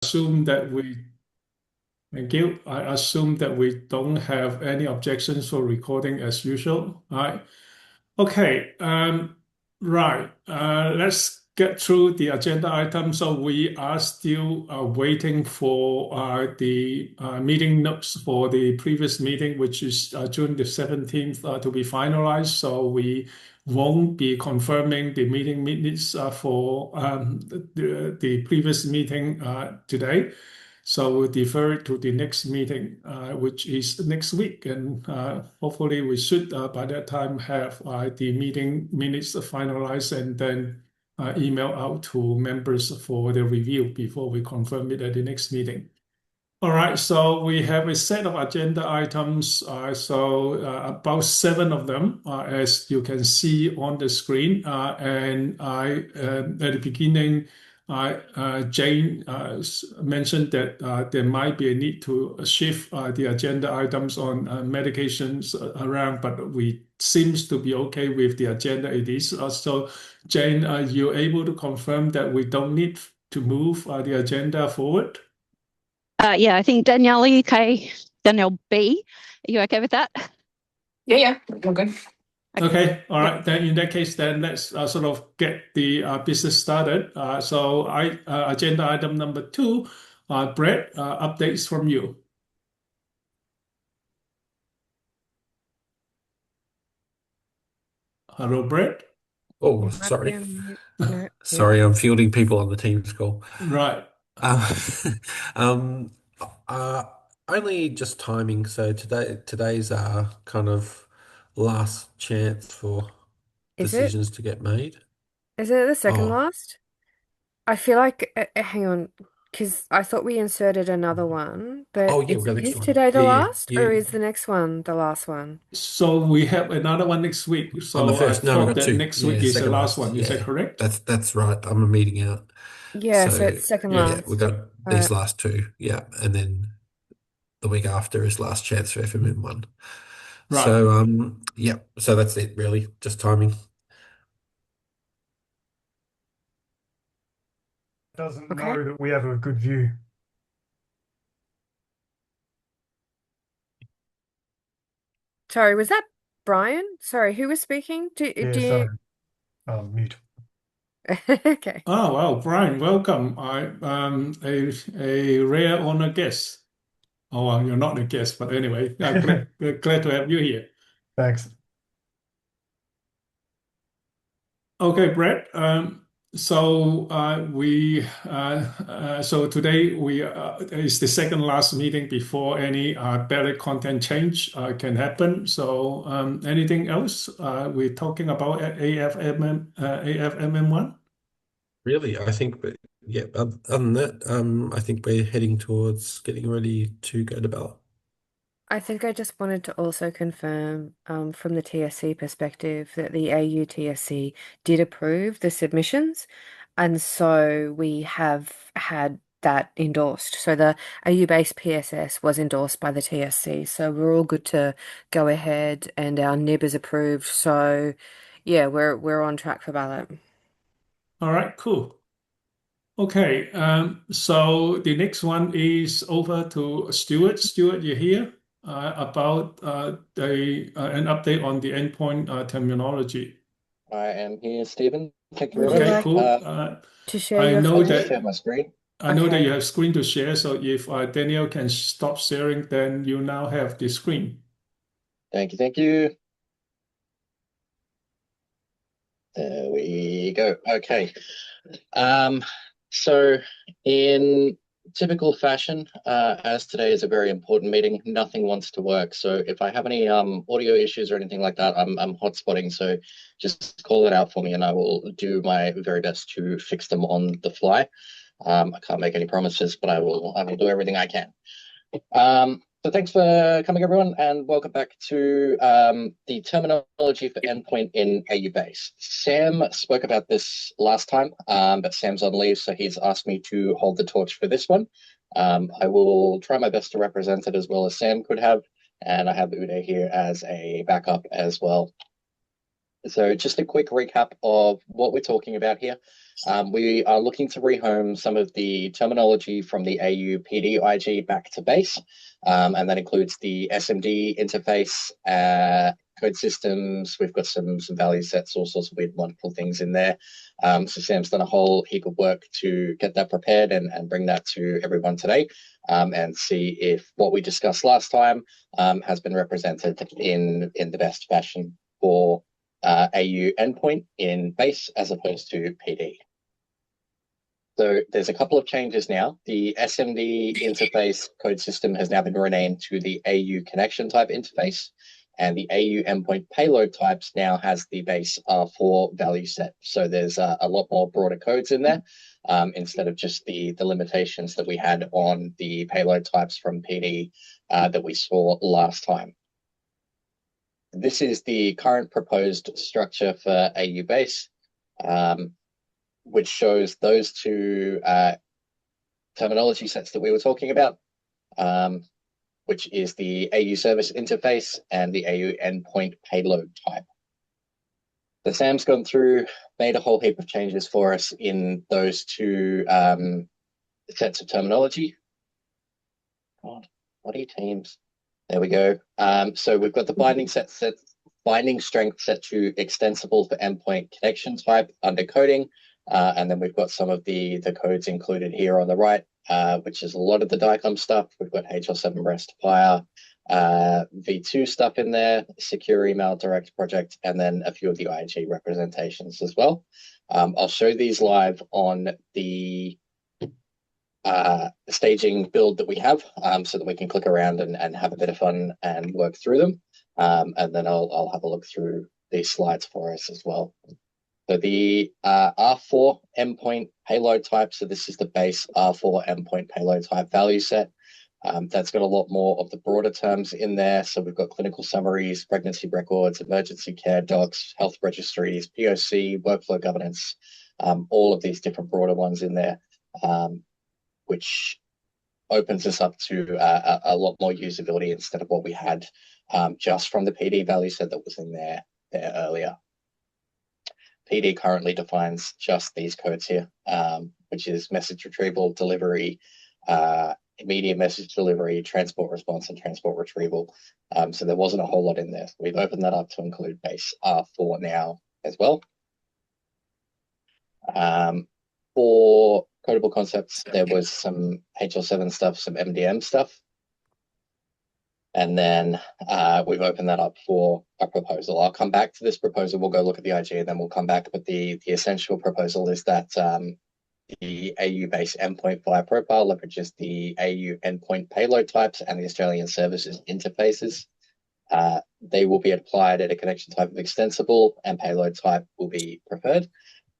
assume that we Thank you. I assume that we don't have any objections for recording as usual. All right. Okay. Right. Let's get through the agenda items. So we are still waiting for the meeting notes for the previous meeting, which is June the 17th, to be finalized. So we won't be confirming the meeting minutes for the previous meeting today. So we'll defer it to the next meeting, which is next week. And hopefully we should, by that time, have the meeting minutes finalized and then email out to members for the review before we confirm it at the next meeting. All right, so we have a set of agenda items, about 7 of them, as you can see on the screen. And at the beginning, Jane mentioned that there might be a need to shift the agenda items on medications around, but we seems to be okay with the agenda it is. So, Jane, are you able to confirm that we don't need to move the agenda forward? Yeah, I think Danielle, are you okay? Danielle B, are you okay with that? Yeah, we're good. Okay, all right. Then in that case, then let's sort of get the business started. Agenda item number 2, Brett, updates from you. Hello, Brett. Oh, sorry. Sorry, I'm fielding people on the Teams call. Right. Um, uh, Only just timing. So today's kind of last chance for Is decisions to get made. Is it the second Oh, last? I feel like, hang on, because I thought we inserted another one, but oh yeah, we've got the next is one. today the Yeah, last, yeah, or yeah. is the next one the last one? So we have another one next week. On the So I first, no, we've thought got that 2. next week Yeah, is the second last last. one. Is that Yeah, correct? that's right. I'm a meeting out. Yeah, so So it's second Yeah. yeah, we've last. got All these right. last 2. Yeah, and then the week after is last chance for FMM1. Right. So yeah, so that's it really, just timing. Doesn't Okay. know that we have a good view. Sorry, was that Brian? Sorry, who was speaking? Yeah, Do sorry. you... Mute. Okay. Oh, wow, Brian, welcome. A rare honor guest. Oh, well, you're not a guest, but anyway, glad to have you here. Thanks. Okay, Brett. So today we is the second last meeting before any ballot content change can happen. So anything else? We're talking about AFMM1. Really, I think, but yeah, other than that, I think we're heading towards getting ready to go to ballot. I think I just wanted to also confirm, from the TSC perspective, that the AU TSC did approve the submissions, and so we have had that endorsed. So the AU-based PSS was endorsed by the TSC, so we're all good to go ahead, and our NIB is approved. So yeah, we're on track for ballot. All right, cool. Okay, so the next one is over to Stuart. Stuart, you're here about an update on the endpoint terminology. I am here, Stephen. Thank you Would very you Okay, much. like cool. to share I your know I'll just that share screen? my screen. I know that you Okay. have screen to share. So if Daniel can stop sharing, then you now have the screen. Thank you, thank you. There we go. Okay. So in typical fashion, as today is a very important meeting, nothing wants to work. So if I have any audio issues or anything like that, I'm hotspotting. So just call it out for me, and I will do my very best to fix them on the fly. I can't make any promises, but I will do everything I can. So thanks for coming, everyone, and welcome back to the terminology for endpoint in AU base. Sam spoke about this last time, but Sam's on leave, so he's asked me to hold the torch for this one. I will try my best to represent it as well as Sam could have, and I have Uday here as a backup as well. So just a quick recap of what we're talking about here. We are looking to rehome some of the terminology from the AU PD IG back to base, and that includes the SMD interface, code systems. We've got some value sets, all sorts of weird, wonderful things in there. So Sam's done a whole heap of work to get that prepared and bring that to everyone today, and see if what we discussed last time has been represented in the best fashion for AU endpoint in base as opposed to PD. So there's a couple of changes now. The SMD interface code system has now been renamed to the AU connection type interface, and the AU endpoint payload types now has the base R4 value set. So there's a lot more broader codes in there, instead of just the limitations that we had on the payload types from PD that we saw last time. This is the current proposed structure for AU base, which shows those two terminology sets that we were talking about, which is the AU service interface and the AU endpoint payload type. So Sam's gone through, made a whole heap of changes for us in those two sets of terminology. God, bloody Teams. There we go. So we've got the binding strength set to extensible for endpoint connection type under coding. And then we've got some of the codes included here on the right, which is a lot of the DICOM stuff. We've got HL7 REST FHIR, V2 stuff in there, secure email direct project, and then a few of the IG representations as well. I'll show these live on the staging build that we have, so that we can click around and have a bit of fun and work through them. And then I'll have a look through these slides for us as well. So the R4 endpoint payload type, so this is the base R4 endpoint payload type value set. That's got a lot more of the broader terms in there. So we've got clinical summaries, pregnancy records, emergency care docs, health registries, POC, workflow governance, all of these different broader ones in there, which opens us up to a lot more usability instead of what we had just from the PD value set that was in there earlier. PD currently defines just these codes here, which is message retrieval, delivery, immediate message delivery, transport response, and transport retrieval. So there wasn't a whole lot in there. We've opened that up to include base R4 now as well. For codable concepts, there was some HL7 stuff, some MDM stuff. And then we've opened that up for a proposal. I'll come back to this proposal. We'll go look at the IG and then we'll come back. But the essential proposal is that the AU-based endpoint via profile leverages the AU endpoint payload types and the Australian services interfaces. They will be applied at a connection type of extensible, and payload type will be preferred.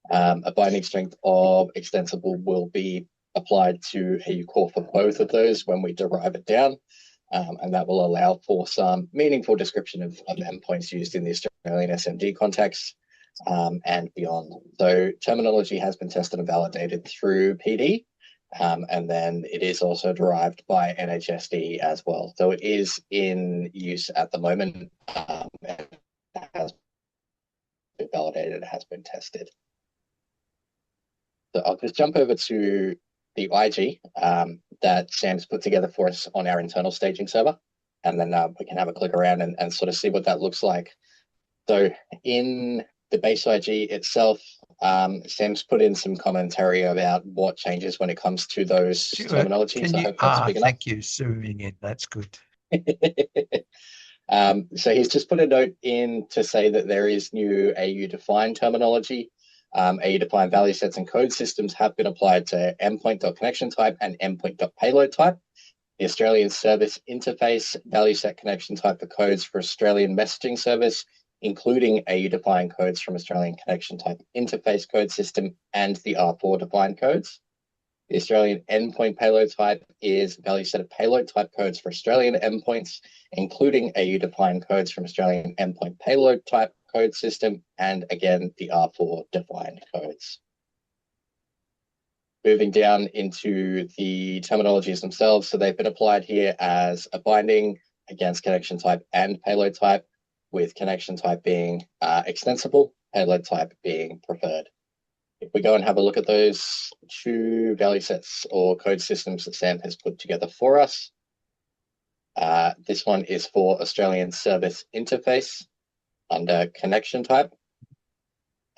A binding strength of extensible will be applied to AU core for both of those when we derive it down. And that will allow for some meaningful description of endpoints used in the Australian SMD context and beyond. So terminology has been tested and validated through PD, and then it is also derived by NHSD as well. So it is in use at the moment, and it has been validated, it has been tested. So I'll just jump over to the IG that Sam's put together for us on our internal staging server, and then we can have a click around and sort of see what that looks like. So in the base IG itself, Sam's put in some commentary about what changes when it comes to those terminologies. I hope that's big enough. Thank you, zooming in. That's good. So he's just put a note in to say that there is new AU-defined terminology. AU-defined value sets and code systems have been applied to endpoint.connection type and endpoint.payload type. The Australian service interface value set connection type for codes for Australian messaging service, including AU-defined codes from Australian connection type interface code system and the R4 defined codes. The Australian endpoint payload type is value set of payload type codes for Australian endpoints, including AU-defined codes from Australian endpoint payload type code system, and again, the R4 defined codes. Moving down into the terminologies themselves, so they've been applied here as a binding against connection type and payload type, with connection type being extensible, payload type being preferred. If we go and have a look at those two value sets or code systems that Sam has put together for us, this one is for Australian Service Interface under connection type.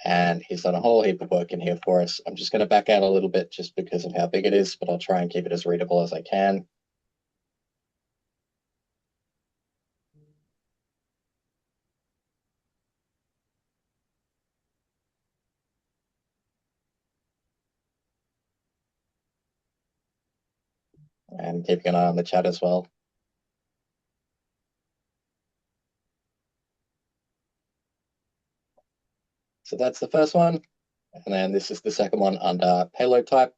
And he's done a whole heap of work in here for us. I'm just going to back out a little bit just because of how big it is, but I'll try and keep it as readable as I can. And keeping an eye on the chat as well. So that's the first one. And then this is the second one under payload type.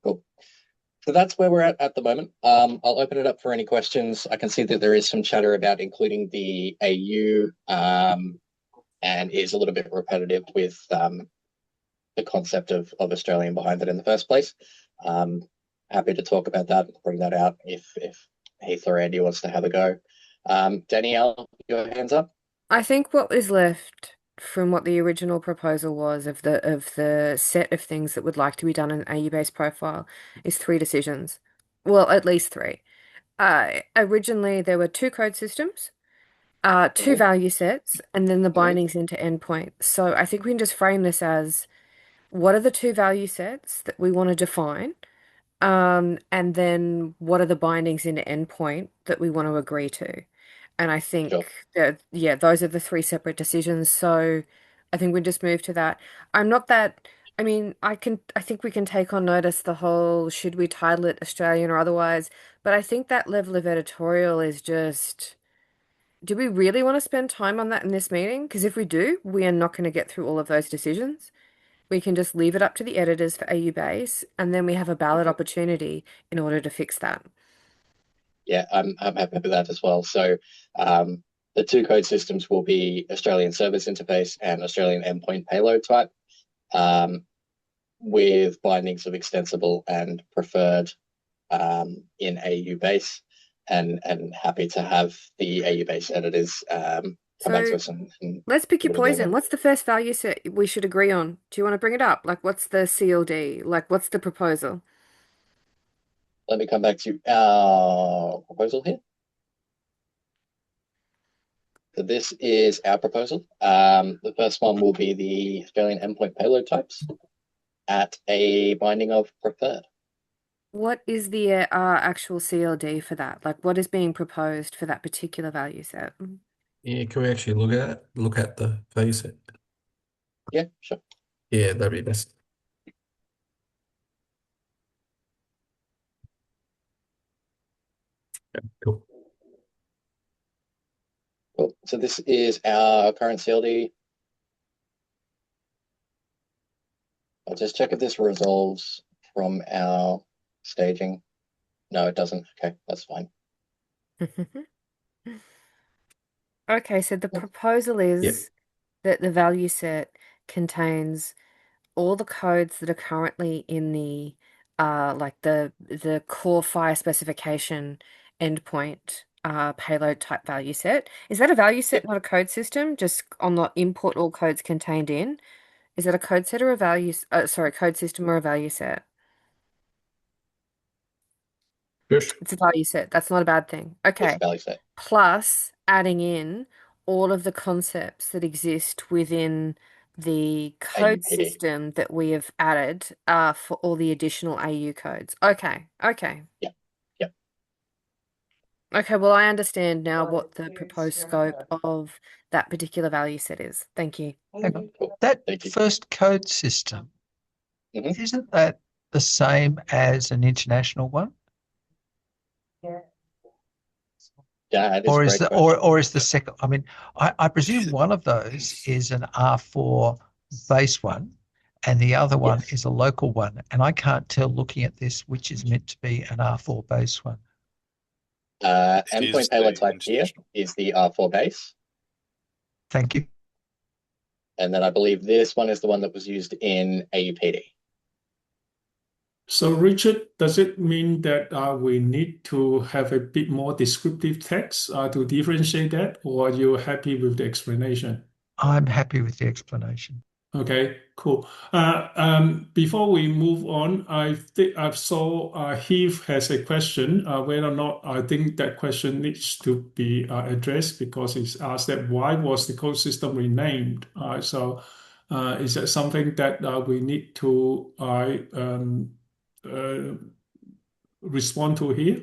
Cool. So that's where we're at the moment. I'll open it up for any questions. I can see that there is some chatter about including the AU and is a little bit repetitive with the concept of Australian behind it in the first place. Happy to talk about that, bring that out if Heath or Andy wants to have a go. Danielle, your hands up. I think what is left from what the original proposal was of the set of things that would like to be done in an AU-based profile is 3 decisions. Well, at least 3. Originally, there were 2 code systems, 2 value sets, and then the bindings into endpoint. So I think we can just frame this as what are the 2 value sets that we want to define, and then what are the bindings into endpoint that we want to agree to. And I think Sure. that, yeah, those are the 3 separate decisions. So I think we just move to that. I'm not that, I mean, I think we can take on notice the whole, should we title it Australian or otherwise? But I think that level of editorial is just, do we really want to spend time on that in this meeting? Because if we do, we are not going to get through all of those decisions. We can just leave it up to the editors for AU base, and then we have a ballot opportunity in order to fix that. Yeah, I'm happy with that as well. So the 2 code systems will be Australian Service Interface and Australian Endpoint Payload type, with bindings of extensible and preferred in AU base, and happy to have the AU base editors come back to us and Let's pick your put it together. poison. What's the first value set we should agree on? Do you want to bring it up? Like, what's the CLD? Like, what's the proposal? Let me come back to our proposal here. So this is our proposal. The first one will be the Australian endpoint payload types at a binding of preferred. What is the actual CLD for that? Like, what is being proposed for that particular value set? Yeah, can we actually look at the value set? Yeah, sure. Yeah, that'd be best. Yeah, cool. Cool. So this is our current CLD. I'll just check if this resolves from our staging. No, it doesn't. Okay, that's fine. Okay, so the proposal is that the value set contains all the codes that are currently in the like the core FHIR specification endpoint payload type value set. Is that a value set, not a code system? Just on the import all codes contained in. Is that a code set or a value code system or a value set? Good. It's a value set. That's not a bad thing. It's Okay. a value set. Plus adding in all of the concepts that exist within the code AUPD. system that we have added for all the additional AU codes. Okay. Yep. Okay, well, I understand now what the proposed scope of that particular value set is. Thank you. Hang on. Cool. That Thank you. first code system, Mhm. isn't that the same as an international one? Yeah, it is Or a is great the question. or is the second, I mean, I presume one of those is an R4 base one and the other one Yes. is a local one. And I can't tell looking at this which is meant to be an R4 base one. Endpoint payload type here is the R4 base. Thank you. And then I believe this one is the one that was used in AUPD. So, Richard, does it mean that we need to have a bit more descriptive text to differentiate that, or are you happy with the explanation? I'm happy with the explanation. Okay, cool. Before we move on, I think I saw Heath has a question, whether or not I think that question needs to be addressed because he's asked that why was the code system renamed? Is that something that we need to uh, respond to here?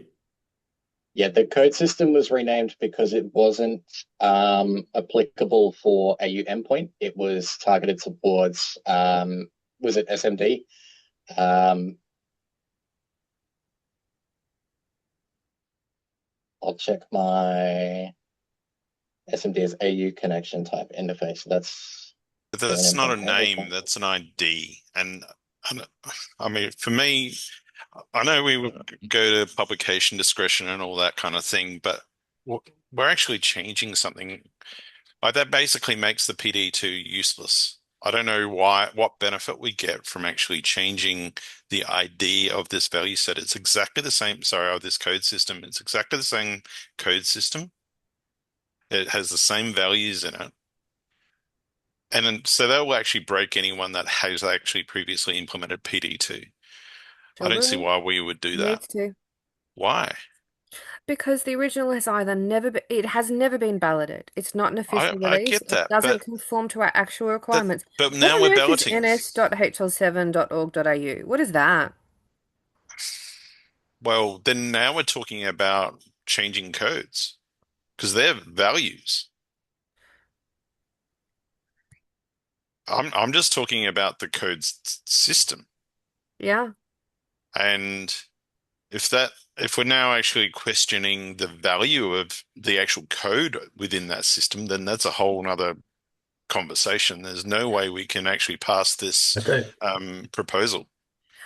Yeah, the code system was renamed because it wasn't applicable for AU endpoint. It was targeted towards, was it SMD? I'll check my SMD as AU connection type interface. But for an that's not a endpoint table name, form. that's an ID. And I mean, for me, I know we would go to publication discretion and all that kind of thing, but we're actually changing something. Like that basically makes the PD2 useless. I don't know what benefit we get from actually changing the ID of this value set. It's exactly the same, sorry, of this code system. It's exactly the same code system. It has the same values in it. And then, so that will actually break anyone that has actually previously implemented PD2. I don't see why we would do that. Needs to. Why? Because the original has either never been, it has never been balloted. It's not an official I release. get that, It doesn't but conform to our actual requirements. but What now on we're earth is balloting. ns.hl7.org.au? What is that? Well, then now we're talking about changing codes because they're values. I'm just talking about the code system. Yeah. And if we're now actually questioning the value of the actual code within that system, then that's a whole nother conversation. There's no way we can actually pass this proposal.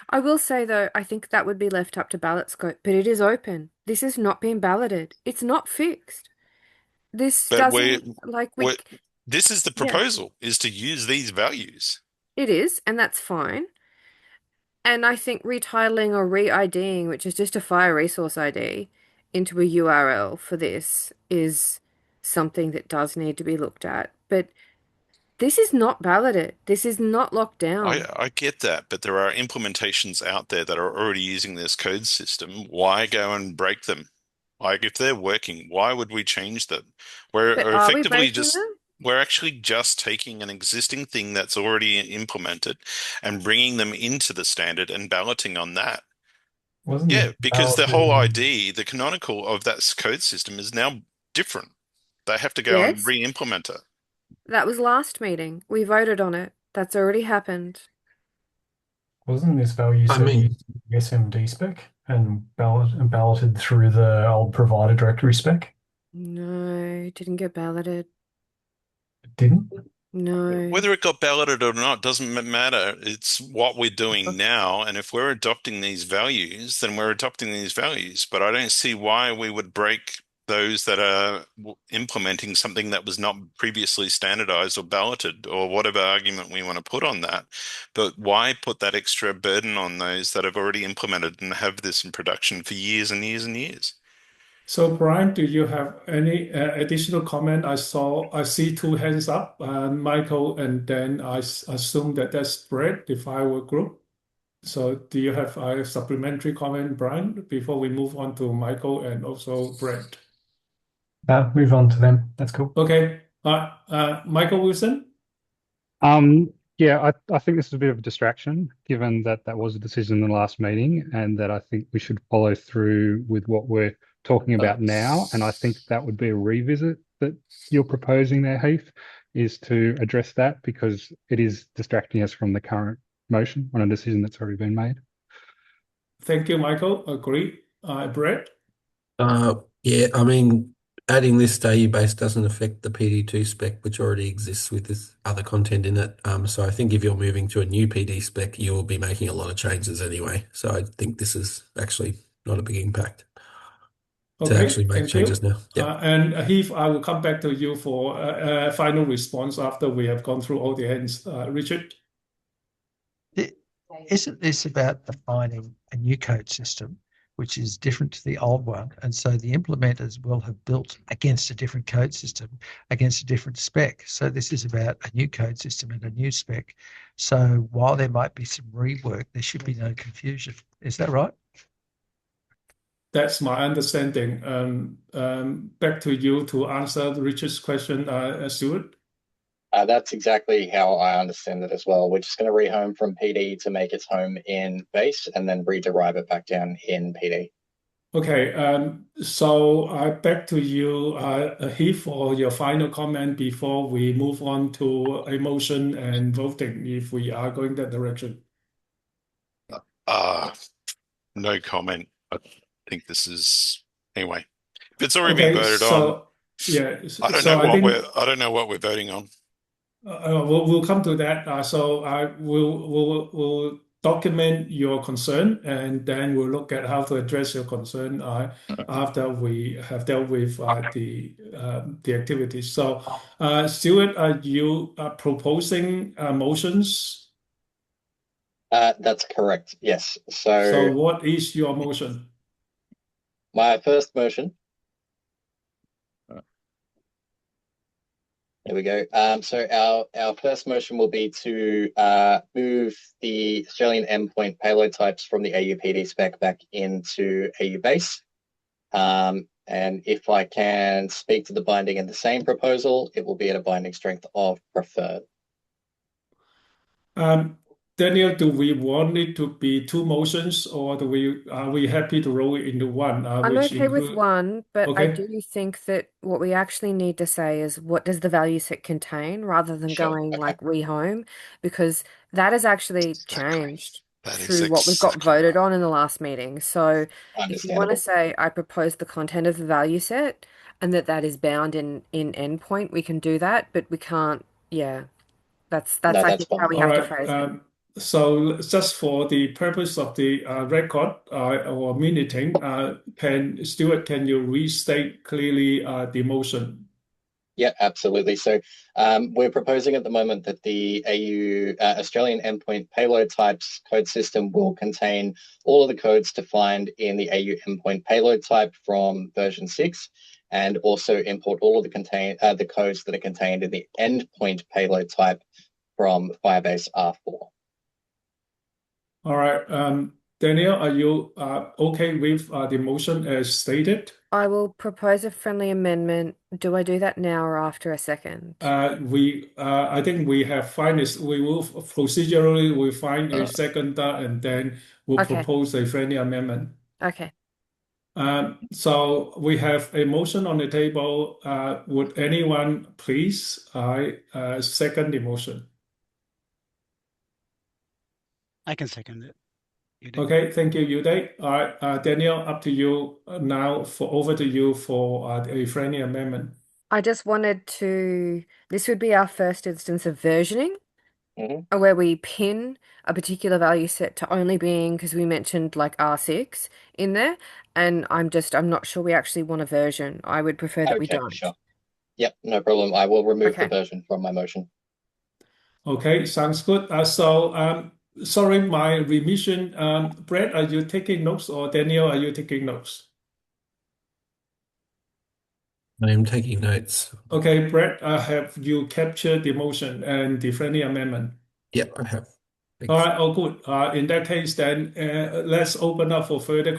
I will say though, I think that would be left up to ballot scope, but it is open. This is not being balloted. It's not fixed. This But doesn't this is the proposal, is to use these values. it is, and that's fine. And I think retitling or re-IDing, which is just a FHIR resource ID, into a URL for this is something that does need to be looked at. But this is not balloted. This is not locked down. I get that, but there are implementations out there that are already using this code system. Why go and break them? Like if they're working, why would we change them? We're But are we effectively breaking them? we're actually just taking an existing thing that's already implemented and bringing them into the standard and balloting on that. Wasn't Yeah, it because the whole balloted? ID, the canonical of that code system is now different. They have to go and Yes. re-implement it. That was last meeting. We voted on it. That's already happened. Wasn't this value I set mean, used in the SMD spec and balloted through the old provider directory spec? No, didn't get balloted. It didn't? No. Whether it got balloted or not doesn't matter. It's what we're doing now. And if we're adopting these values, then we're adopting these values. But I don't see why we would break those that are implementing something that was not previously standardized or balloted or whatever argument we want to put on that. But why put that extra burden on those that have already implemented and have this in production for years and years and years? So, Brian, do you have any additional comment? I see two hands up, Michael, and then I assume that that's Brett, the FHIR Work Group. So, do you have a supplementary comment, Brian, before we move on to Michael and also Brett? Move on to them. That's cool. Okay. Michael Wilson? Yeah, I think this is a bit of a distraction, given that that was a decision in the last meeting, and that I think we should follow through with what we're talking about now. And I think that would be a revisit that you're proposing there, Heath, is to address that because it is distracting us from the current motion on a decision that's already been made. Thank you, Michael. Agree. Brett? Yeah, I mean, adding this database doesn't affect the PD2 spec, which already exists with this other content in it. So I think if you're moving to a new PD spec, you will be making a lot of changes anyway. So I think this is actually not a big impact to actually make changes now. Yeah. And Heath, I will come back to you for a final response after we have gone through all the hands. Richard? isn't this about defining a new code system, which is different to the old one? And so the implementers will have built against a different code system, against a different spec. So this is about a new code system and a new spec. So while there might be some rework, there should be no confusion. Is that right? That's my understanding. Back to you to answer Richard's question, Stuart. That's exactly how I understand it as well. We're just going to rehome from PD to make its home in base and then rederive it back down in PD. Okay, so back to you, Heath, for your final comment before we move on to a motion and voting, if we are going that direction. No comment. I think this is anyway. If it's already been voted on, yeah, I don't so know I what think I don't know what we're voting on. we'll come to that. So I will document your concern, and then we'll look at how to address your concern after we have dealt with the activities. So, Stuart, are you proposing motions? That's correct. Yes. So, So what is your motion? my first motion. There we go. So our first motion will be to move the Australian endpoint payload types from the AUPD spec back into AU base. And if I can speak to the binding in the same proposal, it will be at a binding strength of preferred. Daniel, do we want it to be two motions, or are we happy to roll it into one, I'm which okay with include? one, but I Okay. do think that what we actually need to say is what does the value set contain rather than Sure. going Okay. like rehome, because that has actually Exactly. changed That is through what we've got exactly voted right. on in the last meeting. So if you want to Understandable. say I propose the content of the value set and that is bound in endpoint, we can do that, but we can't, yeah. That's No, I that's think how fine. we All have to right. phrase it. So just for the purpose of the record or meeting, Stuart, can you restate clearly the motion? Yeah, absolutely. So we're proposing at the moment that the AU Australian endpoint payload types code system will contain all of the codes defined in the AU endpoint payload type from version 6, and also import all of the codes that are contained in the endpoint payload type from Firebase R4. All right. Daniel, are you okay with the motion as stated? I will propose a friendly amendment. Do I do that now or after a second? I think we have find this. We will procedurally we find a seconder and then we'll Okay. propose a friendly amendment. Okay. So we have a motion on the table. Would anyone please second the motion? I can second it. Okay, thank you, Uday. All right, Daniel, up to you now. Over to you for a friendly amendment. I just wanted to, this would be our first instance of versioning, Mhm. where we pin a particular value set to only being, because we mentioned like R6 in there, and I'm not sure we actually want a version. I would prefer that we Okay, don't. sure. Yep, no problem. I will remove the Okay. version from my motion. Okay, sounds good. Sorry, my remission. Brett, are you taking notes, or Daniel, are you taking notes? I am taking notes. Okay, Brett, have you captured the motion and the friendly amendment? Yep, I have. All Thanks. right, oh good. In that case, then let's open up for further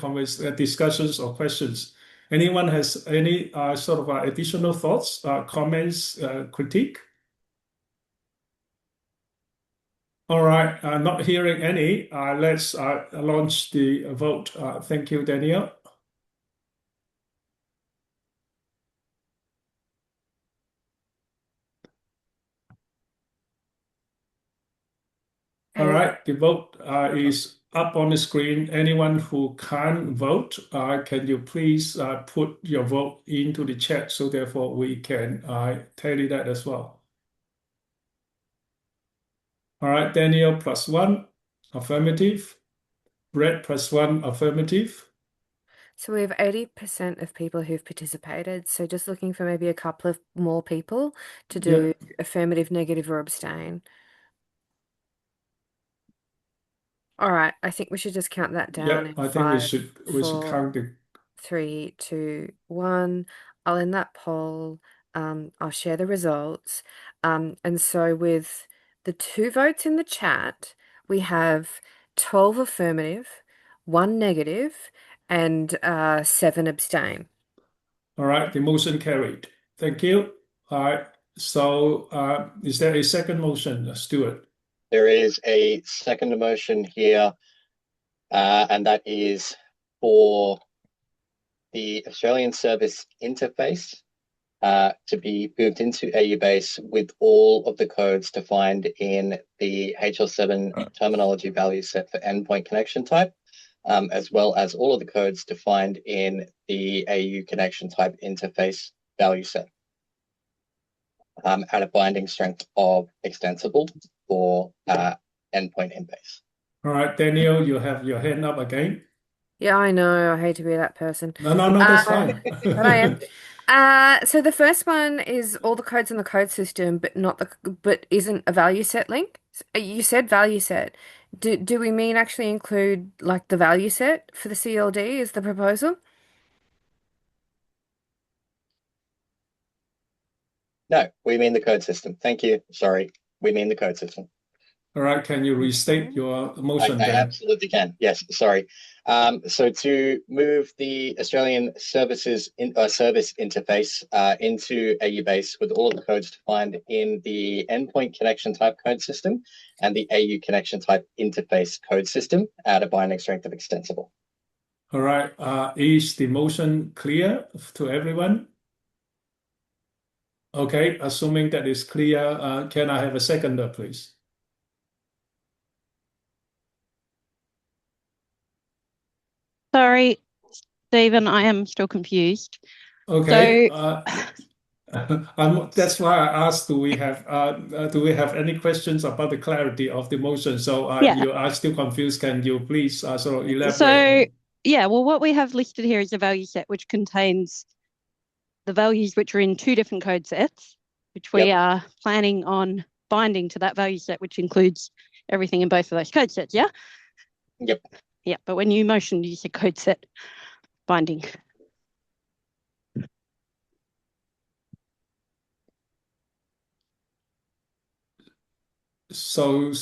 discussions or questions. Anyone has any sort of additional thoughts, comments, critique? All right, not hearing any. Let's launch the vote. Thank you, Daniel. All Okay. right, the vote is up on the screen. Anyone who can't vote, can you please put your vote into the chat so therefore we can tally that as well. All right, Daniel +1, affirmative. Brett +1, affirmative. So we have 80% of people who've participated. So just looking for maybe a couple of more people to do Yep. affirmative, negative, or abstain. All right, I think we should just count that down Yep, in I think we 5, should 4, count the 3, 2, 1. I'll end that poll. I'll share the results. And so with the 2 votes in the chat, we have 12 affirmative, 1 negative, and 7 abstain. all right, the motion carried. Thank you. All right. So is there a second motion, Stuart? There is a second motion here, and that is for the Australian Service Interface to be moved into AU-base with all of the codes defined in the HL7 terminology value set for endpoint connection type, as well as all of the codes defined in the AU connection type interface value set at a binding strength of extensible for endpoint in base. All right, Daniel, you have your hand up again. Yeah, I know. I hate to be that person. No, that's fine. But I am. So the first one is all the codes in the code system, but isn't a value set link. You said value set. Do we mean actually include like the value set for the CLD is the proposal? No, we mean the code system. Thank you. Sorry, we mean the code system. All right, can you restate your motion I then? absolutely can. Yes, sorry. So to move the Australian Service interface into AU-base with all of the codes defined in the endpoint connection type code system and the AU connection type interface code system at a binding strength of extensible. All right, is the motion clear to everyone? Okay, assuming that is clear, can I have a seconder, please? Sorry, Stephen, I am still confused. Okay, So, that's why I asked, do we have any questions about the clarity of the motion? So yeah. you are still confused. Can you please sort of elaborate? So, yeah, well, what we have listed here is a value set which contains the values which are in 2 different code sets, which we are planning on binding to that value set, which includes everything in both of those code sets, yeah? Yep. Yeah, but when you motioned, you said code set binding. So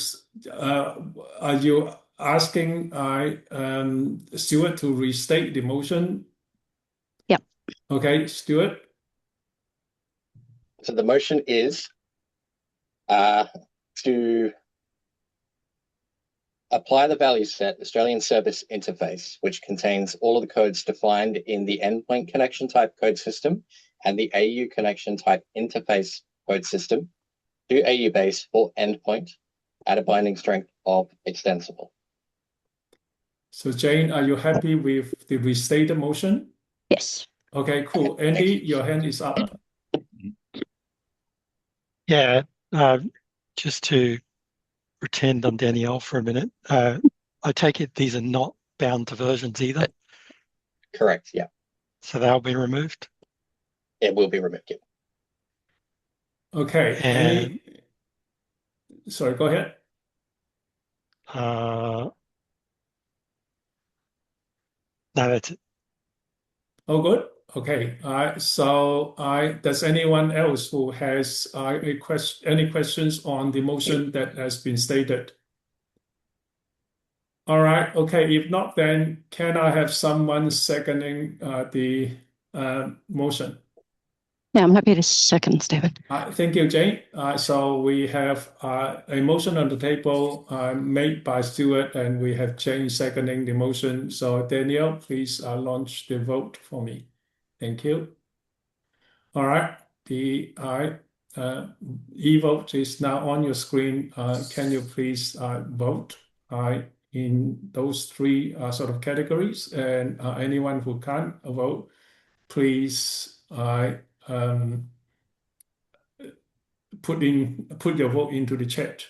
are you asking Stuart to restate the motion? Yep. Okay, Stuart. So the motion is to apply the value set Australian Service Interface, which contains all of the codes defined in the endpoint connection type code system and the AU connection type interface code system to AU-base for endpoint at a binding strength of extensible. So Jane, are you happy with the restated motion? Yes. Okay, cool. Andy, your hand is up. Yeah, just to pretend I'm Danielle for a minute. I take it these are not bound to versions either. Correct, yeah. So they'll be removed. It will be removed, yeah. Okay. Sorry, go ahead. No, that's it. Oh, good. Okay. So does anyone else who has any questions on the motion that has been stated? All right. Okay. If not, then can I have someone seconding the motion? Yeah, I'm happy to second, Stephen. Thank you, Jane. So we have a motion on the table made by Stuart, and we have Jane seconding the motion. So Danielle, please launch the vote for me. Thank you. All right. The e-vote is now on your screen. Can you please vote in those 3 sort of categories? And anyone who can't vote, please put your vote into the chat.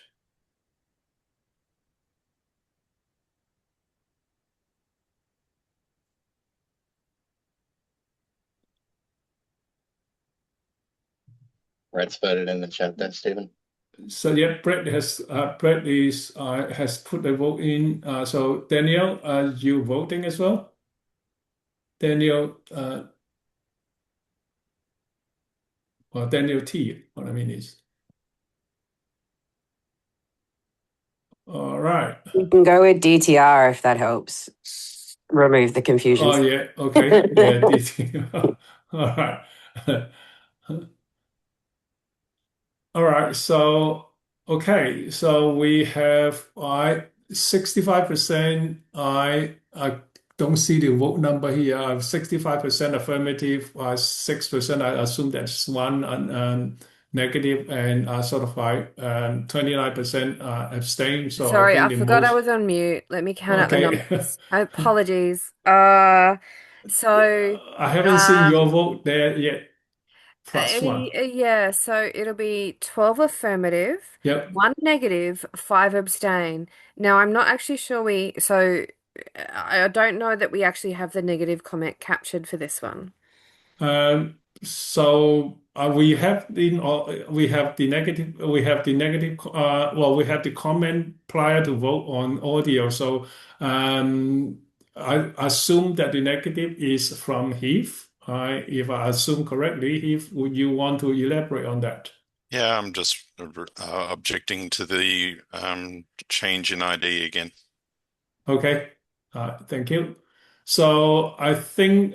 Red's voted in the chat there, Stephen. So yeah, Brett is has put the vote in. So Daniel, are you voting as well? Daniel, or Daniel T. What I mean is, all right. You can go with DTR if that helps. Remove the Oh confusions. yeah, okay, yeah, DT. All right. All right, so okay, so we have 65%. I don't see the vote number here. 65% affirmative, 6%. I assume that's one negative, and sort of like 29% abstain. So I Sorry, think I the forgot I most was on mute. Let me count out the okay. numbers. Apologies. So I haven't seen uh, your vote there yet. Plus one. yeah, so it'll be 12 affirmative, Yep. one negative, five abstain. Now I'm not actually sure I don't know that we actually have the negative comment captured for this one. So we have the negative well, we have the comment prior to vote on audio. So I assume that the negative is from Heath. If I assume correctly, Heath, would you want to elaborate on that? Yeah, I'm just objecting to the change in ID again. Okay, thank you. So I think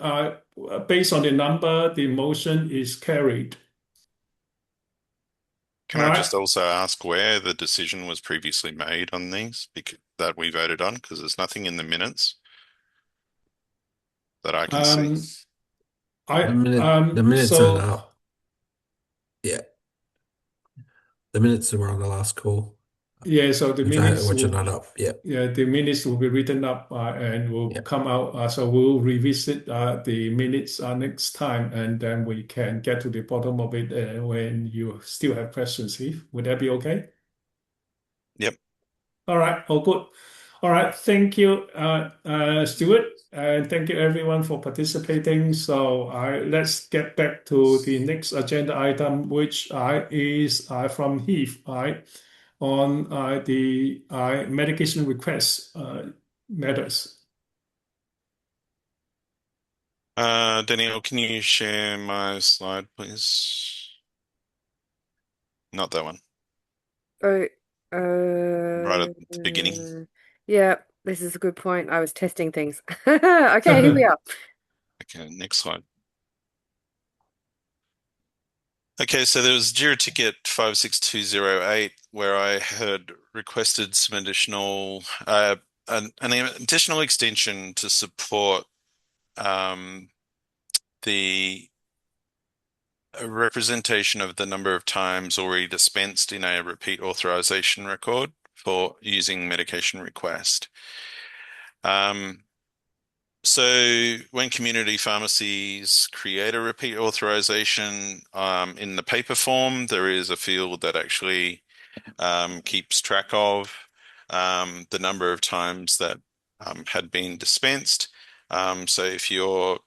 based on the number, the motion is carried. Can All I right. just also ask where the decision was previously made on these that we voted on? Because there's nothing in the minutes that I can see. The minutes aren't So up. Yeah. The minutes were on the last call, yeah, so the minutes which are will not up. Yeah. yeah, the minutes will be written up and will Yeah. come out. So we'll revisit the minutes next time, and then we can get to the bottom of it when you still have questions, Heath. Would that be okay? Yep. All right, all good. All right, thank you, Stuart, and thank you everyone for participating. So let's get back to the next agenda item, which is from Heath, on the medication request matters. Danielle, can you share my slide, please? Not that one. Oh, Right at the beginning. yeah, this is a good point. I was testing things. Okay, here we are. Okay, next slide. Okay, so there was JIRA ticket 56208 where I had requested some additional an additional extension to support the representation of the number of times already dispensed in a repeat authorization record for using MedicationRequest. So when community pharmacies create a repeat authorization in the paper form, there is a field that actually keeps track of the number of times that had been dispensed. So if you've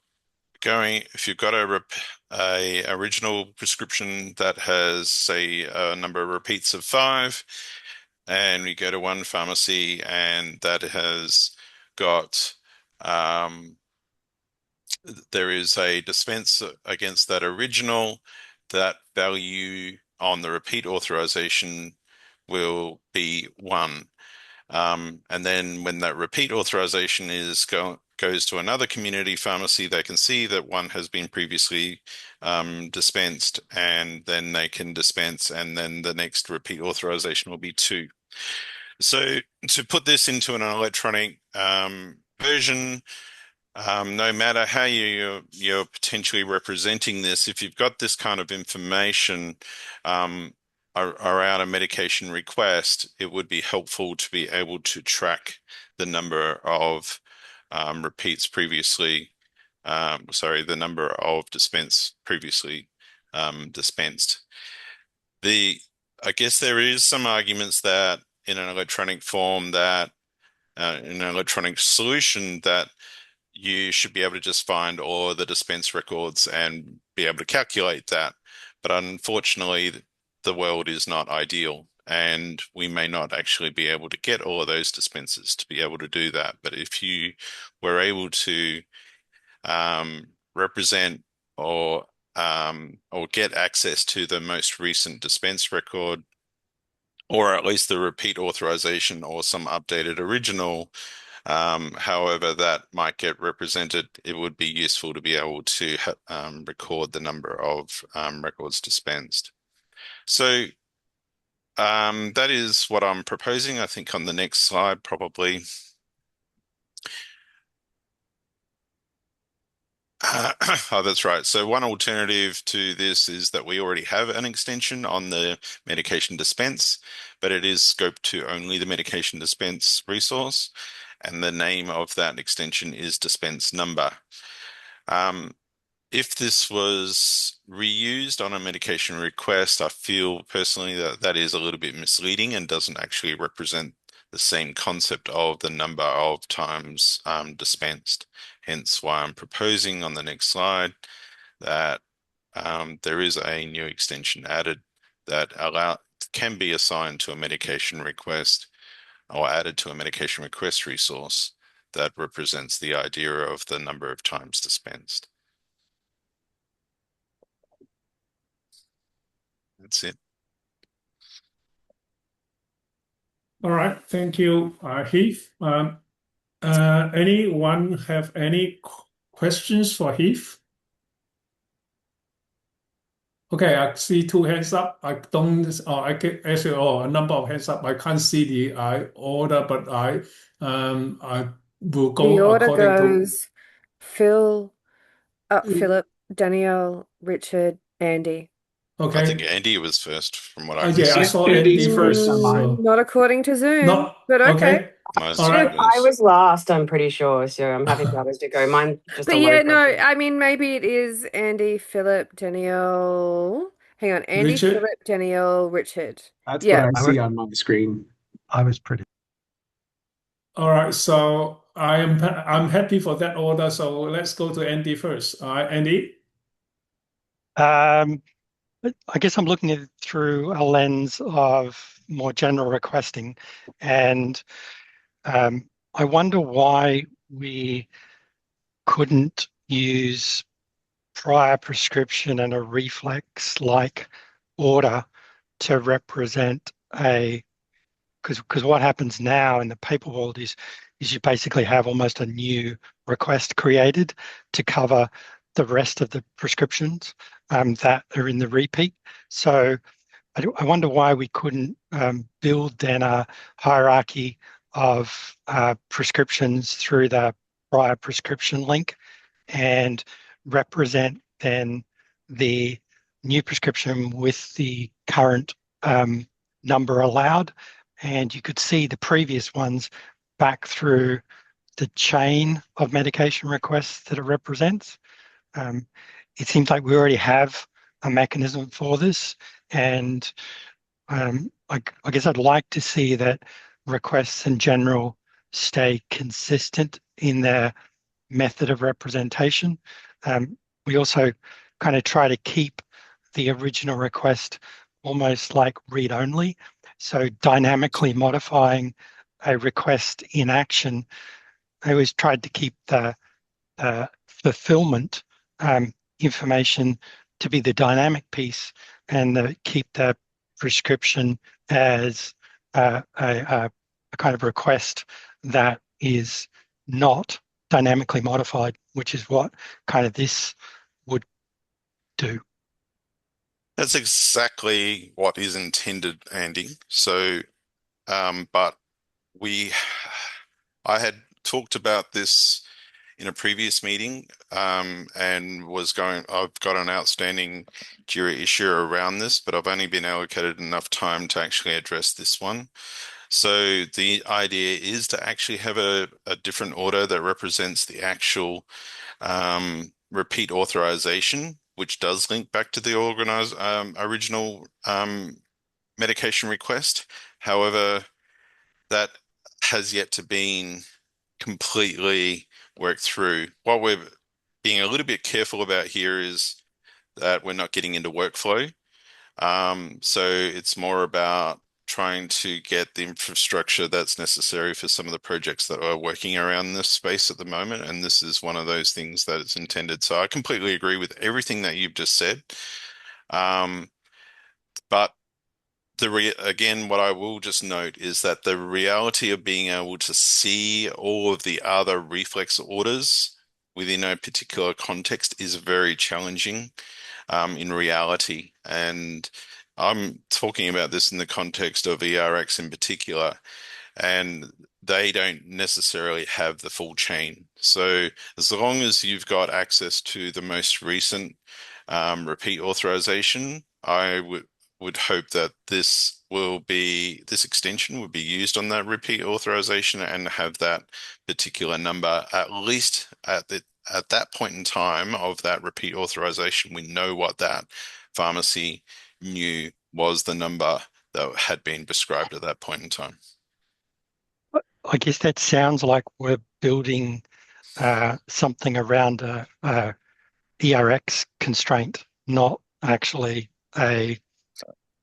got a original prescription that has, say, a number of repeats of 5, and we go to one pharmacy and that has got there is a dispense against that original, that value on the repeat authorization will be 1. And then when that repeat authorization goes to another community pharmacy, they can see that 1 has been previously dispensed, and then they can dispense, and then the next repeat authorization will be 2. So to put this into an electronic version, no matter how you're potentially representing this, if you've got this kind of information around a medication request, it would be helpful to be able to track the number of repeats previously, the number of dispense previously dispensed. I guess there is some arguments that in an electronic form that in an electronic solution that you should be able to just find all the dispense records and be able to calculate that. But unfortunately, the world is not ideal, and we may not actually be able to get all of those dispensers to be able to do that. But if you were able to represent or get access to the most recent dispense record, or at least the repeat authorization or some updated original, however that might get represented, it would be useful to be able to record the number of records dispensed. So that is what I'm proposing. I think on the next slide, probably. Oh, that's right. So one alternative to this is that we already have an extension on the medication dispense, but it is scoped to only the medication dispense resource, and the name of that extension is dispense number. If this was reused on a medication request, I feel personally that that is a little bit misleading and doesn't actually represent the same concept of the number of times dispensed. Hence why I'm proposing on the next slide that there is a new extension added that can be assigned to a medication request or added to a medication request resource that represents the idea of the number of times dispensed. That's it. All right, thank you, Heath. Anyone have any questions for Heath? Okay, I see two hands up. I don't, I get actually, a number of hands up. I can't see the order, but I will The go order according to. goes Philip, Danielle, Richard, Andy. I think Okay. Andy was first from what I can Yeah, I see. saw Andy's Andy first first. on mine. Not according to Zoom, No, but okay. okay. Mine's All right. I was last, I'm pretty sure, so I'm happy for others to go. Mine just a But low yeah, no, preference. I mean, maybe it is Andy, Philip, Danielle. Hang on, Andy, Richard? Philip, Danielle, Richard. That's Yeah. what I see on my screen. I was pretty. All right, so I'm happy for that order. So let's go to Andy first. All right, Andy. I guess I'm looking at it through a lens of more general requesting, and I wonder why we couldn't use prior prescription and a reflex-like order to represent because what happens now in the paper world is you basically have almost a new request created to cover the rest of the prescriptions that are in the repeat. So I wonder why we couldn't build then a hierarchy of prescriptions through the prior prescription link and represent then the new prescription with the current number allowed. And you could see the previous ones back through the chain of medication requests that it represents. It seems like we already have a mechanism for this, and I guess I'd like to see that requests in general stay consistent in their method of representation. We also kind of try to keep the original request almost like read-only, so dynamically modifying a request in action. I always tried to keep the fulfillment information to be the dynamic piece and keep the prescription as a kind of request that is not dynamically modified, which is what kind of this would do. That's exactly what is intended, Andy. So, but I had talked about this in a previous meeting, and I've got an outstanding jury issue around this, but I've only been allocated enough time to actually address this one. So the idea is to actually have a different order that represents the actual repeat authorization, which does link back to the original medication request. However, that has yet to be completely worked through. What we're being a little bit careful about here is that we're not getting into workflow. So it's more about trying to get the infrastructure that's necessary for some of the projects that are working around this space at the moment. And this is one of those things that it's intended. So I completely agree with everything that you've just said. But again, what I will just note is that the reality of being able to see all of the other reflex orders within a particular context is very challenging in reality. And I'm talking about this in the context of ERX in particular, and they don't necessarily have the full chain. So as long as you've got access to the most recent repeat authorization, I would hope that this extension would be used on that repeat authorization and have that particular number, at least at that point in time of that repeat authorization, we know what that pharmacy knew was the number that had been prescribed at that point in time. I guess that sounds like we're building something around a ERX constraint, not actually a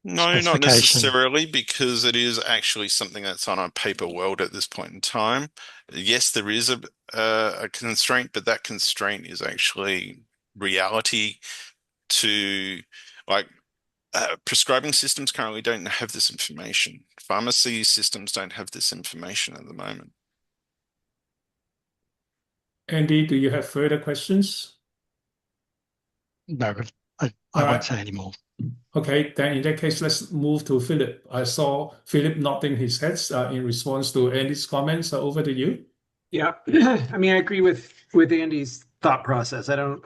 No, not specification. necessarily, because it is actually something that's on a paper world at this point in time. Yes, there is a constraint, but that constraint is actually reality to like prescribing systems currently don't have this information. Pharmacy systems don't have this information at the moment. Andy, do you have further questions? No, I All won't right. say anymore. Okay, then in that case, let's move to Philip. I saw Philip nodding his head in response to Andy's comments. Over to you. Yeah, I mean, I agree with Andy's thought process. I don't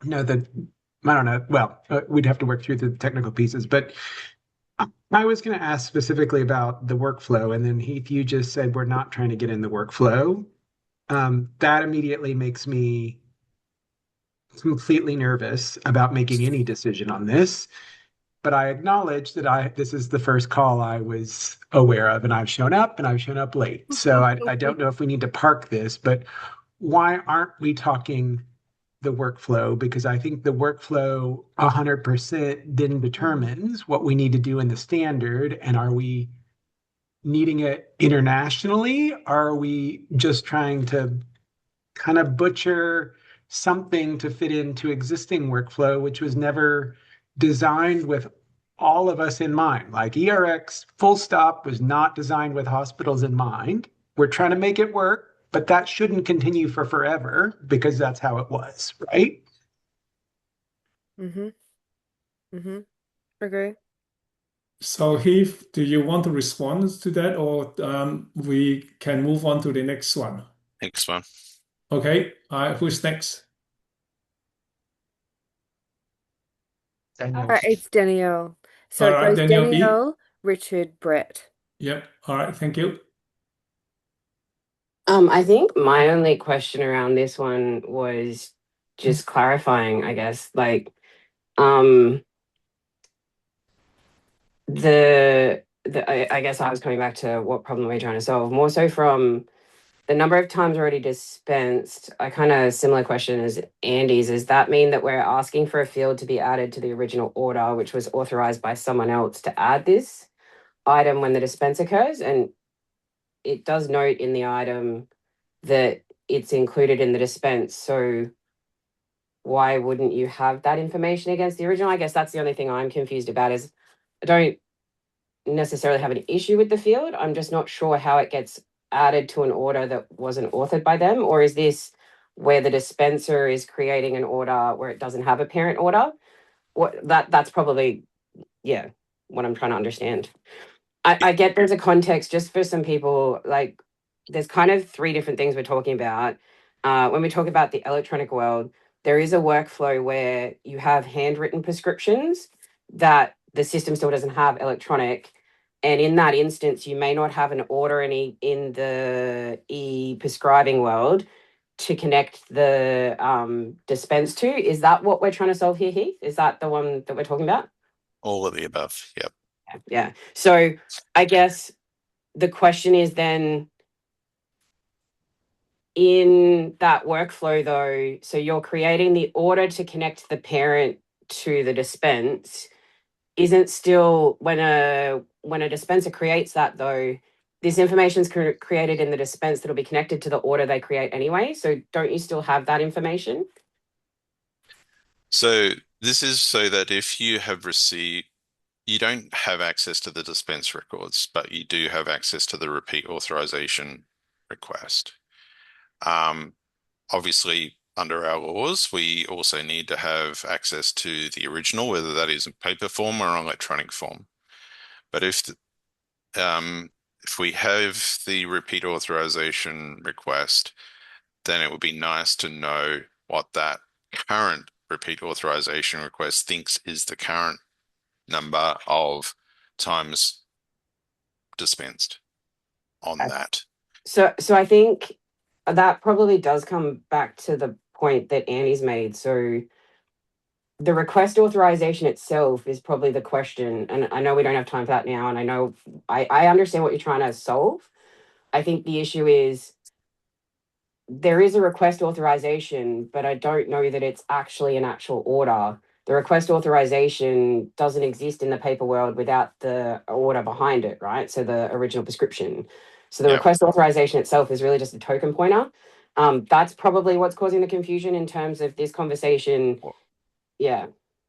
know that, I don't know. Well, we'd have to work through the technical pieces, but I was going to ask specifically about the workflow, and then Heath, you just said we're not trying to get in the workflow. That immediately makes me completely nervous about making any decision on this. But I acknowledge that this is the first call I was aware of, and I've shown up late. So I don't know if we need to park this, but why aren't we talking the workflow? Because I think the workflow 100% then determines what we need to do in the standard. And are we needing it internationally? Are we just trying to kind of butcher something to fit into existing workflow, which was never designed with all of us in mind? Like ERX full stop was not designed with hospitals in mind. We're trying to make it work, but that shouldn't continue for forever because that's how it was, right? Agree. So Heath, do you want to respond to that, or we can move on to the next one? Next one. Okay, who's next? Daniel. It's Danielle. So All it right, goes Danielle B. Danielle, Richard, Brett. Yep. All right, thank you. I think my only question around this one was just clarifying, I guess, like I guess I was coming back to what problem we're trying to solve, more so from the number of times already dispensed. I kind of similar question as Andy's. Does that mean that we're asking for a field to be added to the original order, which was authorized by someone else, to add this item when the dispense occurs? And it does note in the item that it's included in the dispense. So why wouldn't you have that information against the original? I guess that's the only thing I'm confused about. Is I don't necessarily have an issue with the field. I'm just not sure how it gets added to an order that wasn't authored by them. Or is this where the dispenser is creating an order where it doesn't have a parent order? That's probably, yeah, what I'm trying to understand. I get there's a context just for some people, like there's kind of three different things we're talking about. When we talk about the electronic world, there is a workflow where you have handwritten prescriptions that the system still doesn't have electronic. And in that instance, you may not have an order in the e-prescribing world to connect the dispense to. Is that what we're trying to solve here, Heath? Is that the one that we're talking about? All of the above. Yep. Yeah. So I guess the question is then, in that workflow though, so you're creating the order to connect the parent to the dispense. isn't still when a dispenser creates that though, this information is created in the dispense that'll be connected to the order they create anyway. So don't you still have that information? So this is so that if you have received, you don't have access to the dispense records, but you do have access to the repeat authorization request. Obviously, under our laws, we also need to have access to the original, whether that is in paper form or electronic form. But if we have the repeat authorization request, then it would be nice to know what that current repeat authorization request thinks is the current number of times dispensed on that. So I think that probably does come back to the point that Annie's made. So the request authorization itself is probably the question. And I know we don't have time for that now. And I know I understand what you're trying to solve. I think the issue is there is a request authorization, but I don't know that it's actually an actual order. The request authorization doesn't exist in the paper world without the order behind it, right? So the original prescription. So the request authorization itself is really just a token pointer. That's probably what's causing the confusion in terms of this conversation. Yeah.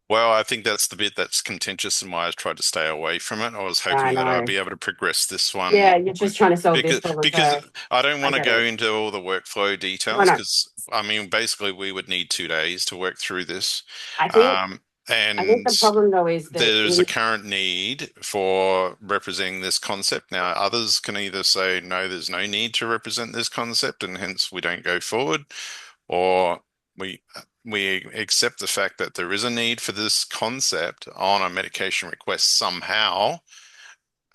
Well, I think that's the bit that's contentious and why I tried to stay away from it. I was I hoping that I'd know. be able to progress this one. Yeah, you're just trying to solve this problem because first. I don't want to get go it. into all the workflow No, details no. because I mean basically we would need 2 days to work through this. I think And the problem though is that there's a current need for representing this concept. Now, others can either say, no, there's no need to represent this concept, and hence we don't go forward, or we accept the fact that there is a need for this concept on a medication request somehow.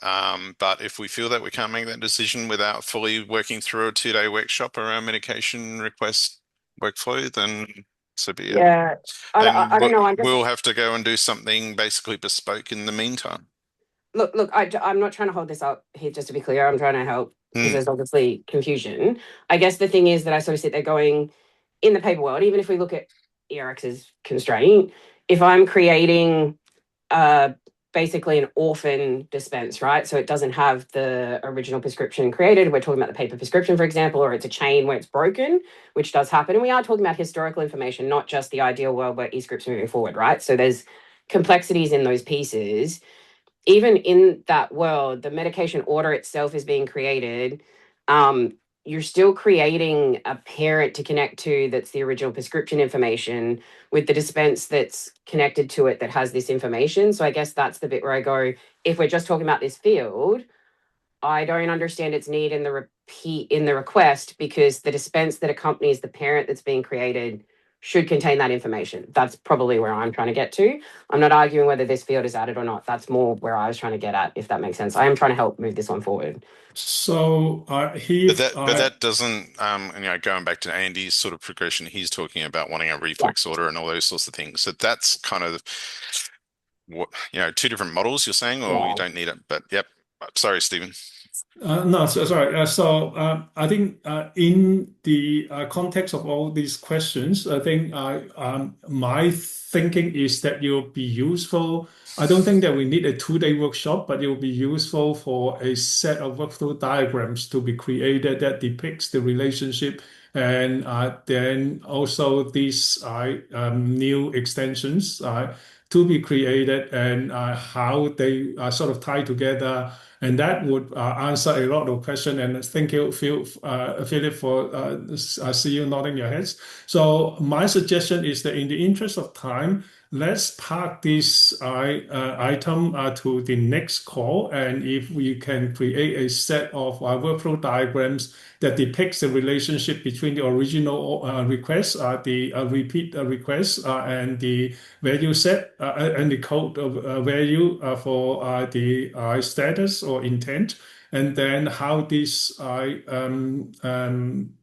But if we feel that we can't make that decision without fully working through a 2-day workshop around medication request workflow, then so be it. Yeah, I don't know. We'll have to go and do something basically bespoke in the meantime. Look, I'm not trying to hold this up here, just to be clear. I'm trying to help because there's obviously confusion. I guess the thing is that I sort of sit there going, in the paper world, even if we look at ERX's constraint, if I'm creating basically an orphan dispense, right? So it doesn't have the original prescription created. We're talking about the paper prescription, for example, or it's a chain where it's broken, which does happen. And we are talking about historical information, not just the ideal world where eScript's moving forward, right? So there's complexities in those pieces. Even in that world, the medication order itself is being created. You're still creating a parent to connect to that's the original prescription information with the dispense that's connected to it that has this information. So I guess that's the bit where I go, if we're just talking about this field, I don't understand its need in the request because the dispense that accompanies the parent that's being created should contain that information. That's probably where I'm trying to get to. I'm not arguing whether this field is added or not. That's more where I was trying to get at, if that makes sense. I am trying to help move this one forward. So that doesn't, going back to Andy's sort of progression, he's talking about wanting a reflex order and all those sorts of things. So that's kind of what, 2 different models you're saying, or you don't need it. But yep, sorry, Stephen. No, sorry. I think in the context of all these questions, I think my thinking is that it will be useful. I don't think that we need a 2-day workshop, but it will be useful for a set of workflow diagrams to be created that depicts the relationship, and then also these new extensions to be created and how they sort of tie together. And that would answer a lot of questions. And thank you, Philip, for I see you nodding your heads. So my suggestion is that in the interest of time, let's park this item to the next call. And if we can create a set of workflow diagrams that depicts the relationship between the original request, the repeat request, and the value set and the code of value for the status or intent, and then how this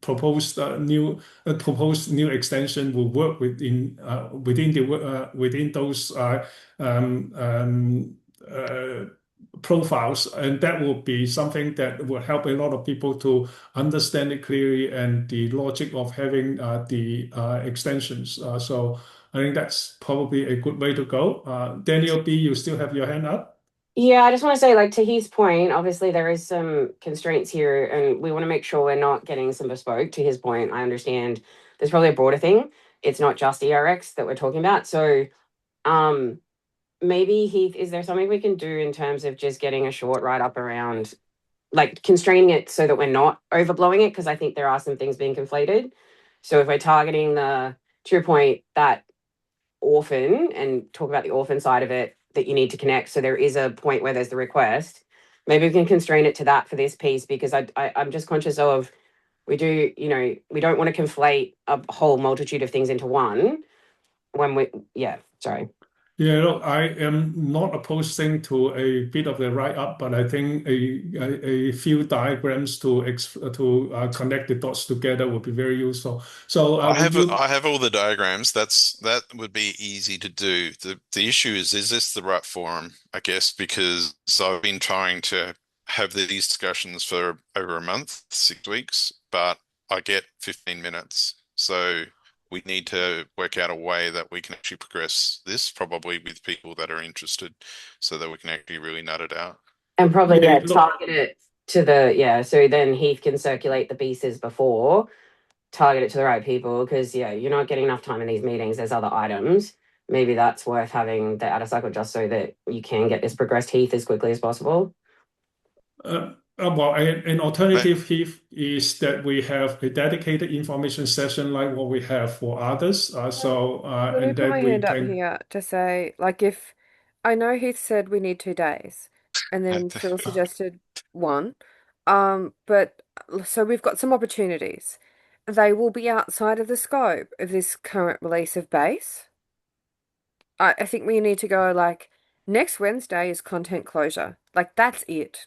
proposed new extension will work within those profiles, and that will be something that will help a lot of people to understand it clearly and the logic of having the extensions. So I think that's probably a good way to go. Daniel B, you still have your hand up? Yeah, I just want to say, like, to his point, obviously there is some constraints here, and we want to make sure we're not getting some bespoke. To his point, I understand there's probably a broader thing. It's not just ERX that we're talking about. So, maybe Heath, is there something we can do in terms of just getting a short write-up around, like, constraining it so that we're not overblowing it? Because I think there are some things being conflated. So if we're targeting to your point, that orphan and talk about the orphan side of it that you need to connect. So there is a point where there's the request. Maybe we can constrain it to that for this piece, because I'm just conscious of we don't want to conflate a whole multitude of things into one when sorry. Yeah, look, I am not opposing to a bit of the write-up, but I think a few diagrams to connect the dots together would be very useful. So would you? I have all the diagrams. That would be easy to do. The issue is this the right forum? I guess because I've been trying to have these discussions for over a month, 6 weeks, but I get 15 minutes. So we need to work out a way that we can actually progress this, probably with people that are interested, so that we can actually really nut it out. And probably look, target it to so then Heath can circulate the pieces before, target it to the right people, because you're not getting enough time in these meetings. There's other items. Maybe that's worth having the outer cycle just so that you can get this progressed Heath as quickly as possible. Well, an alternative Heath is that we have a dedicated information session like what we have for others. Let me And put my then we hand up can. here to say, like, if I know Heath said we need 2 days, and then Phil suggested one. But so we've got some opportunities. They will be outside of the scope of this current release of base. I think we need to go like next Wednesday is content closure. Like that's it.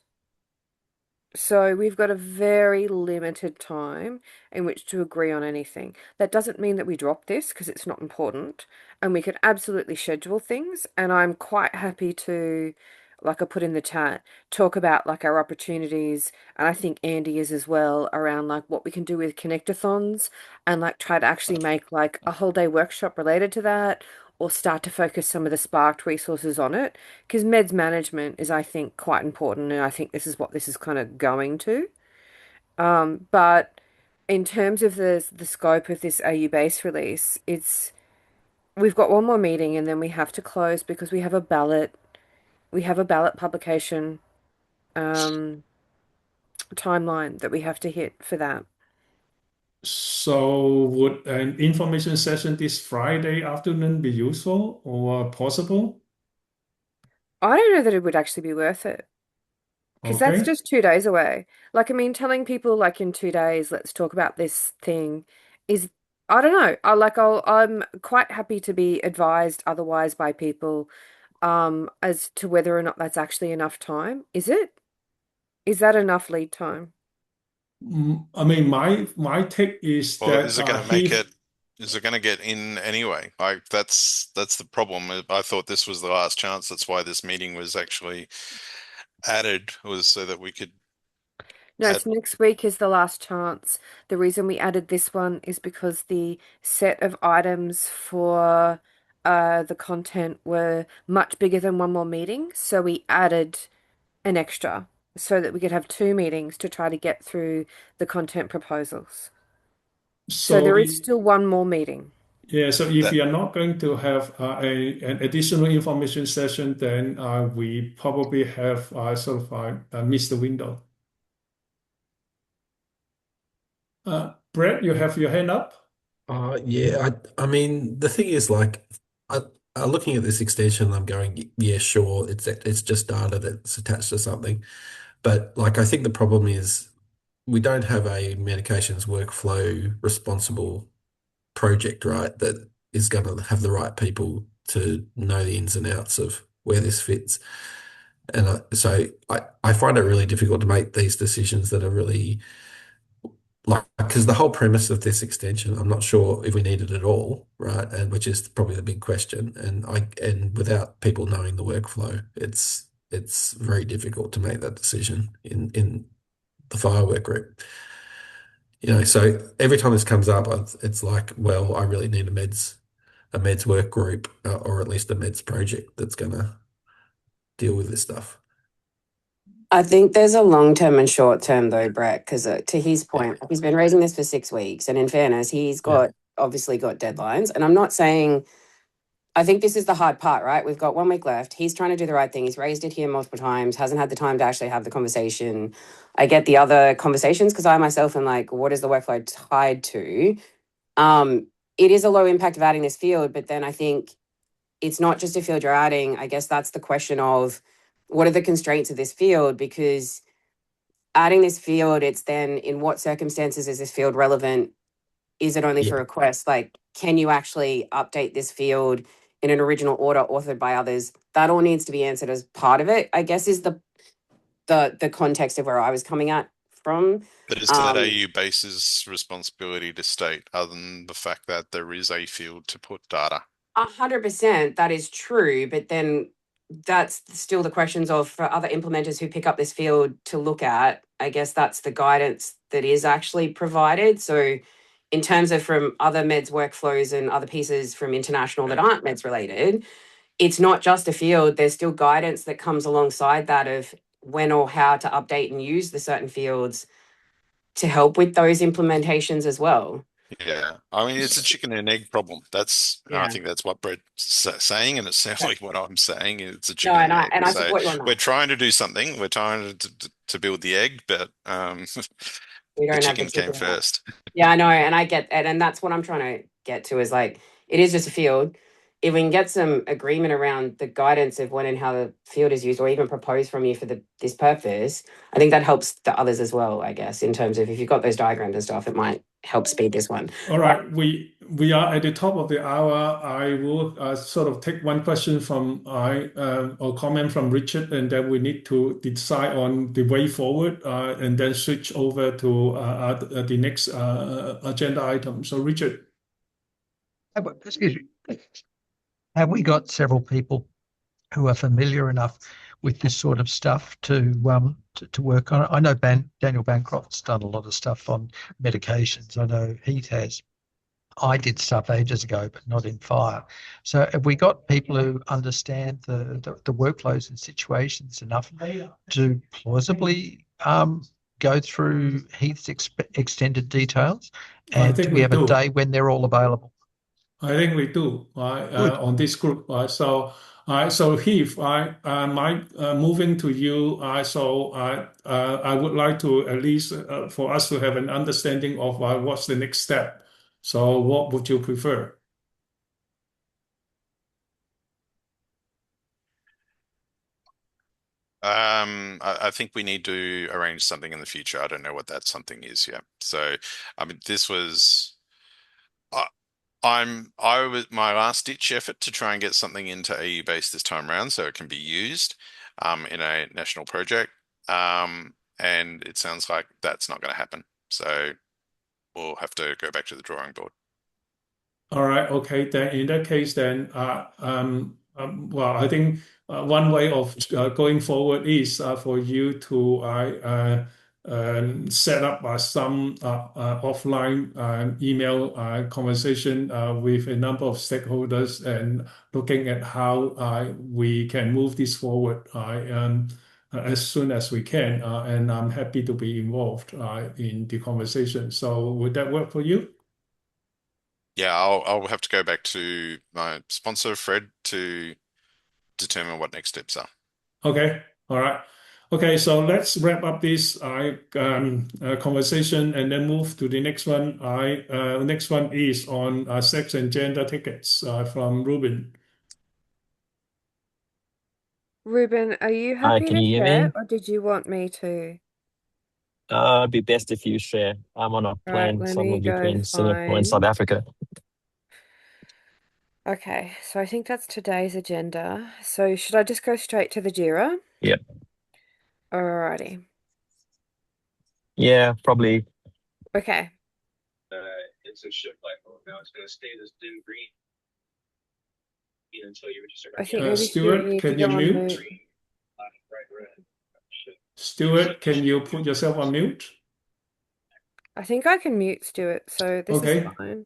So we've got a very limited time in which to agree on anything. That doesn't mean that we drop this because it's not important, and we can absolutely schedule things. And I'm quite happy to, like I put in the chat, talk about like our opportunities, and I think Andy is as well, around like what we can do with connectathons and like try to actually make like a whole day workshop related to that, or start to focus some of the sparked resources on it. Because meds management is, I think, quite important, and I think this is what this is kind of going to. But in terms of the scope of this AU base release, we've got one more meeting and then we have to close because we have a ballot. We have a ballot publication timeline that we have to hit for that. So would an information session this Friday afternoon be useful or possible? I don't know that it would actually be worth it. Because that's Okay. just 2 days away. Like, I mean, telling people like in 2 days, let's talk about this thing is, I don't know. I'm quite happy to be advised otherwise by people, as to whether or not that's actually enough time. Is it? Is that enough lead time? I mean, my take is Well, that Heath. Is it going to get in anyway? Like that's the problem. I thought this was the last chance. That's why this meeting was actually added, was so that we could No, add. so next week is the last chance. The reason we added this one is because the set of items for the content were much bigger than one more meeting. So we added an extra so that we could have 2 meetings to try to get through the content proposals. So So there is still one more meeting. yeah, so if That we are not going to have an additional information session, then we probably have sort of missed the window. Brett, you have your hand up? Yeah, I mean, the thing is, like, looking at this extension, I'm going, yeah, sure, it's just data that's attached to something, but like, I think the problem is we don't have a medications workflow responsible project, right? That is going to have the right people to know the ins and outs of where this fits, and so I find it really difficult to make these decisions that are really like, because the whole premise of this extension, I'm not sure if we need it at all, right? And which is probably the big question. And without people knowing the workflow, it's very difficult to make that decision in the FHIR Work Group. So every time this comes up, it's like, well, I really need a meds a meds work group or at least a meds project that's going to deal with this stuff. I think there's a long term and short term though, Brett, because to his point, he's been raising this for 6 weeks. And in fairness, he's obviously got deadlines. And I'm not saying, I think this is the hard part, right? We've got 1 week left. He's trying to do the right thing. He's raised it here multiple times, hasn't had the time to actually have the conversation. I get the other conversations because I myself am like, what is the workload tied to? It is a low impact of adding this field, but then I think it's not just a field you're adding. I guess that's the question of what are the constraints of this field? Because adding this field, it's then in what circumstances is this field relevant? Is it only for requests? Like, can you actually update this field in an original order authored by others? That all needs to be answered as part of it, I guess, is the context of where I was coming at from. But is that AU base's responsibility to state, other than the fact that there is a field to put data? 100%, that is true, but then that's still the questions of for other implementers who pick up this field to look at. I guess that's the guidance that is actually provided. So in terms of from other meds workflows and other pieces from international that aren't meds related, it's not just a field. There's still guidance that comes alongside that of when or how to update and use the certain fields to help with those implementations as well. Yeah, I mean, it's a chicken and egg problem. I think that's what Brett's saying, and it's certainly what I'm saying. It's a chicken and egg. And I support you on that. We're trying to do something. We're trying to build the egg, but we don't the have chicken came first. Yeah, I know, and I get that, and that's what I'm trying to get to is like, it is just a field. If we can get some agreement around the guidance of when and how the field is used, or even proposed from you for this purpose, I think that helps the others as well, I guess, in terms of if you've got those diagrams and stuff, it might help speed this one. All right, we are at the top of the hour. I will sort of take one question from or comment from Richard, and then we need to decide on the way forward, and then switch over to the next agenda item. So, Richard. Excuse me. Have we got several people who are familiar enough with this sort of stuff to work on it? I know Daniel Bancroft's done a lot of stuff on medications. I know Heath has. I did stuff ages ago, but not in FHIR. So have we got people who understand the workflows and situations enough to plausibly go through Heath's extended details? And do we have a day when they're all available? I think we do, on this group. So Heath, moving to you. I would like to at least for us to have an understanding of what's the next step. So what would you prefer? I think we need to arrange something in the future. I don't know what that something is yet. So, I mean, this was. I was my last ditch effort to try and get something into AU base this time around so it can be used in a national project. And it sounds like that's not going to happen. So we'll have to go back to the drawing board. All right. Okay. Then in that case, then well, I think one way of going forward is for you to set up some offline email conversation with a number of stakeholders and looking at how we can move this forward as soon as we can. And I'm happy to be involved in the conversation. So would that work for you? Yeah, I'll have to go back to my sponsor, Fred, to determine what next steps are. Okay. All right. Okay, so let's wrap up this conversation and then move to the next one. Next one is on sex and gender tickets from Ruben. Ruben, are you Hi, happy can to you hear me? share, or did you want me to? It'd be best if you share. I'm on a Right, plane let somewhere me go between Singapore and South find. Africa. Okay, so I think that's today's agenda. So should I just go straight to the JIRA? Yep. Alrighty. Yeah, probably. Okay. It's a shift like now it's going to stay this dim green until you register. I think maybe Stuart Stuart, needs to can you go on mute? mute. Stuart, can you put yourself on mute? I think I can mute Stuart, so this is Okay. fine.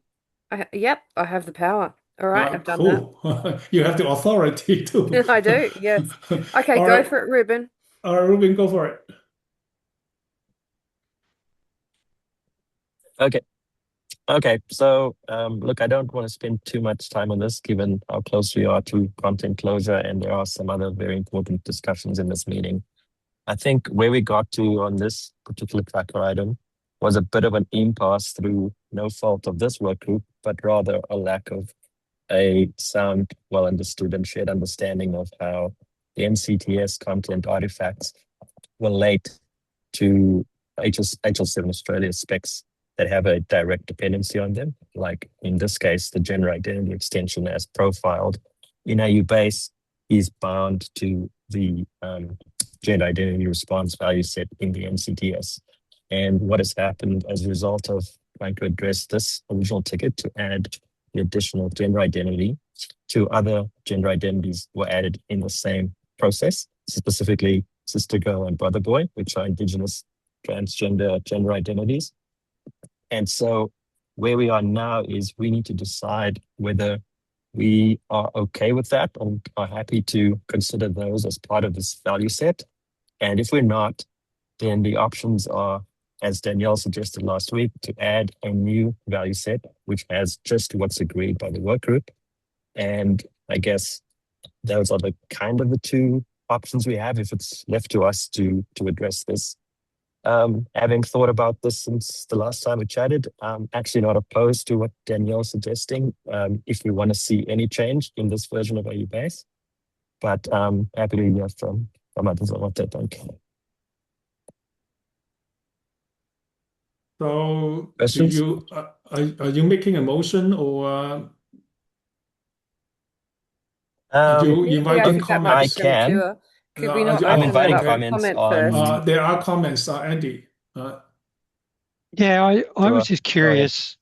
Yep, I have the power. All right, I've done Cool. You have the authority to. that. I do, yes. Okay, All go right. for it, Ruben. All right, Ruben, go for it. Okay. So, look, I don't want to spend too much time on this, given how close we are to content closure, and there are some other very important discussions in this meeting. I think where we got to on this particular tracker item was a bit of an impasse through no fault of this work group, but rather a lack of a sound, well understood and shared understanding of how the MCTS content artifacts relate to HL7 Australia specs that have a direct dependency on them. Like in this case, the gender identity extension as profiled in AU base is bound to the gender identity response value set in the MCTS. And what has happened as a result of trying to address this original ticket to add the additional gender identity to other gender identities were added in the same process, specifically sister girl and brother boy, which are Indigenous transgender gender identities. And so where we are now is we need to decide whether we are okay with that and are happy to consider those as part of this value set. And if we're not, then the options are, as Danielle suggested last week, to add a new value set, which has just what's agreed by the work group. And I guess those are the kind of the two options we have if it's left to us to address this. Having thought about this since the last time we chatted, I'm actually not opposed to what Danielle's suggesting if we want to see any change in this version of AU base. But happy to hear from others on what they think. So, Questions? are you making a motion or are you Usually I inviting think that might be I comments? can. premature. Could we not I'm open that inviting up for okay. comments comment first? on. There are comments, Andy. Yeah, I was Sure. just Go ahead. curious.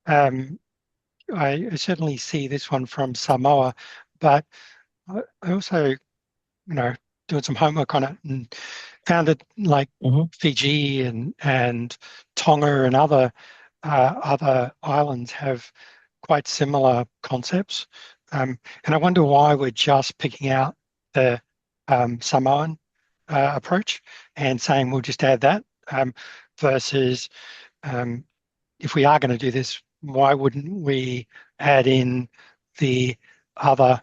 I certainly see this one from Samoa, but I also, doing some homework on it and found that like Fiji and Tonga and other islands have quite similar concepts. And I wonder why we're just picking out the Samoan approach and saying we'll just add that versus if we are going to do this, why wouldn't we add in the other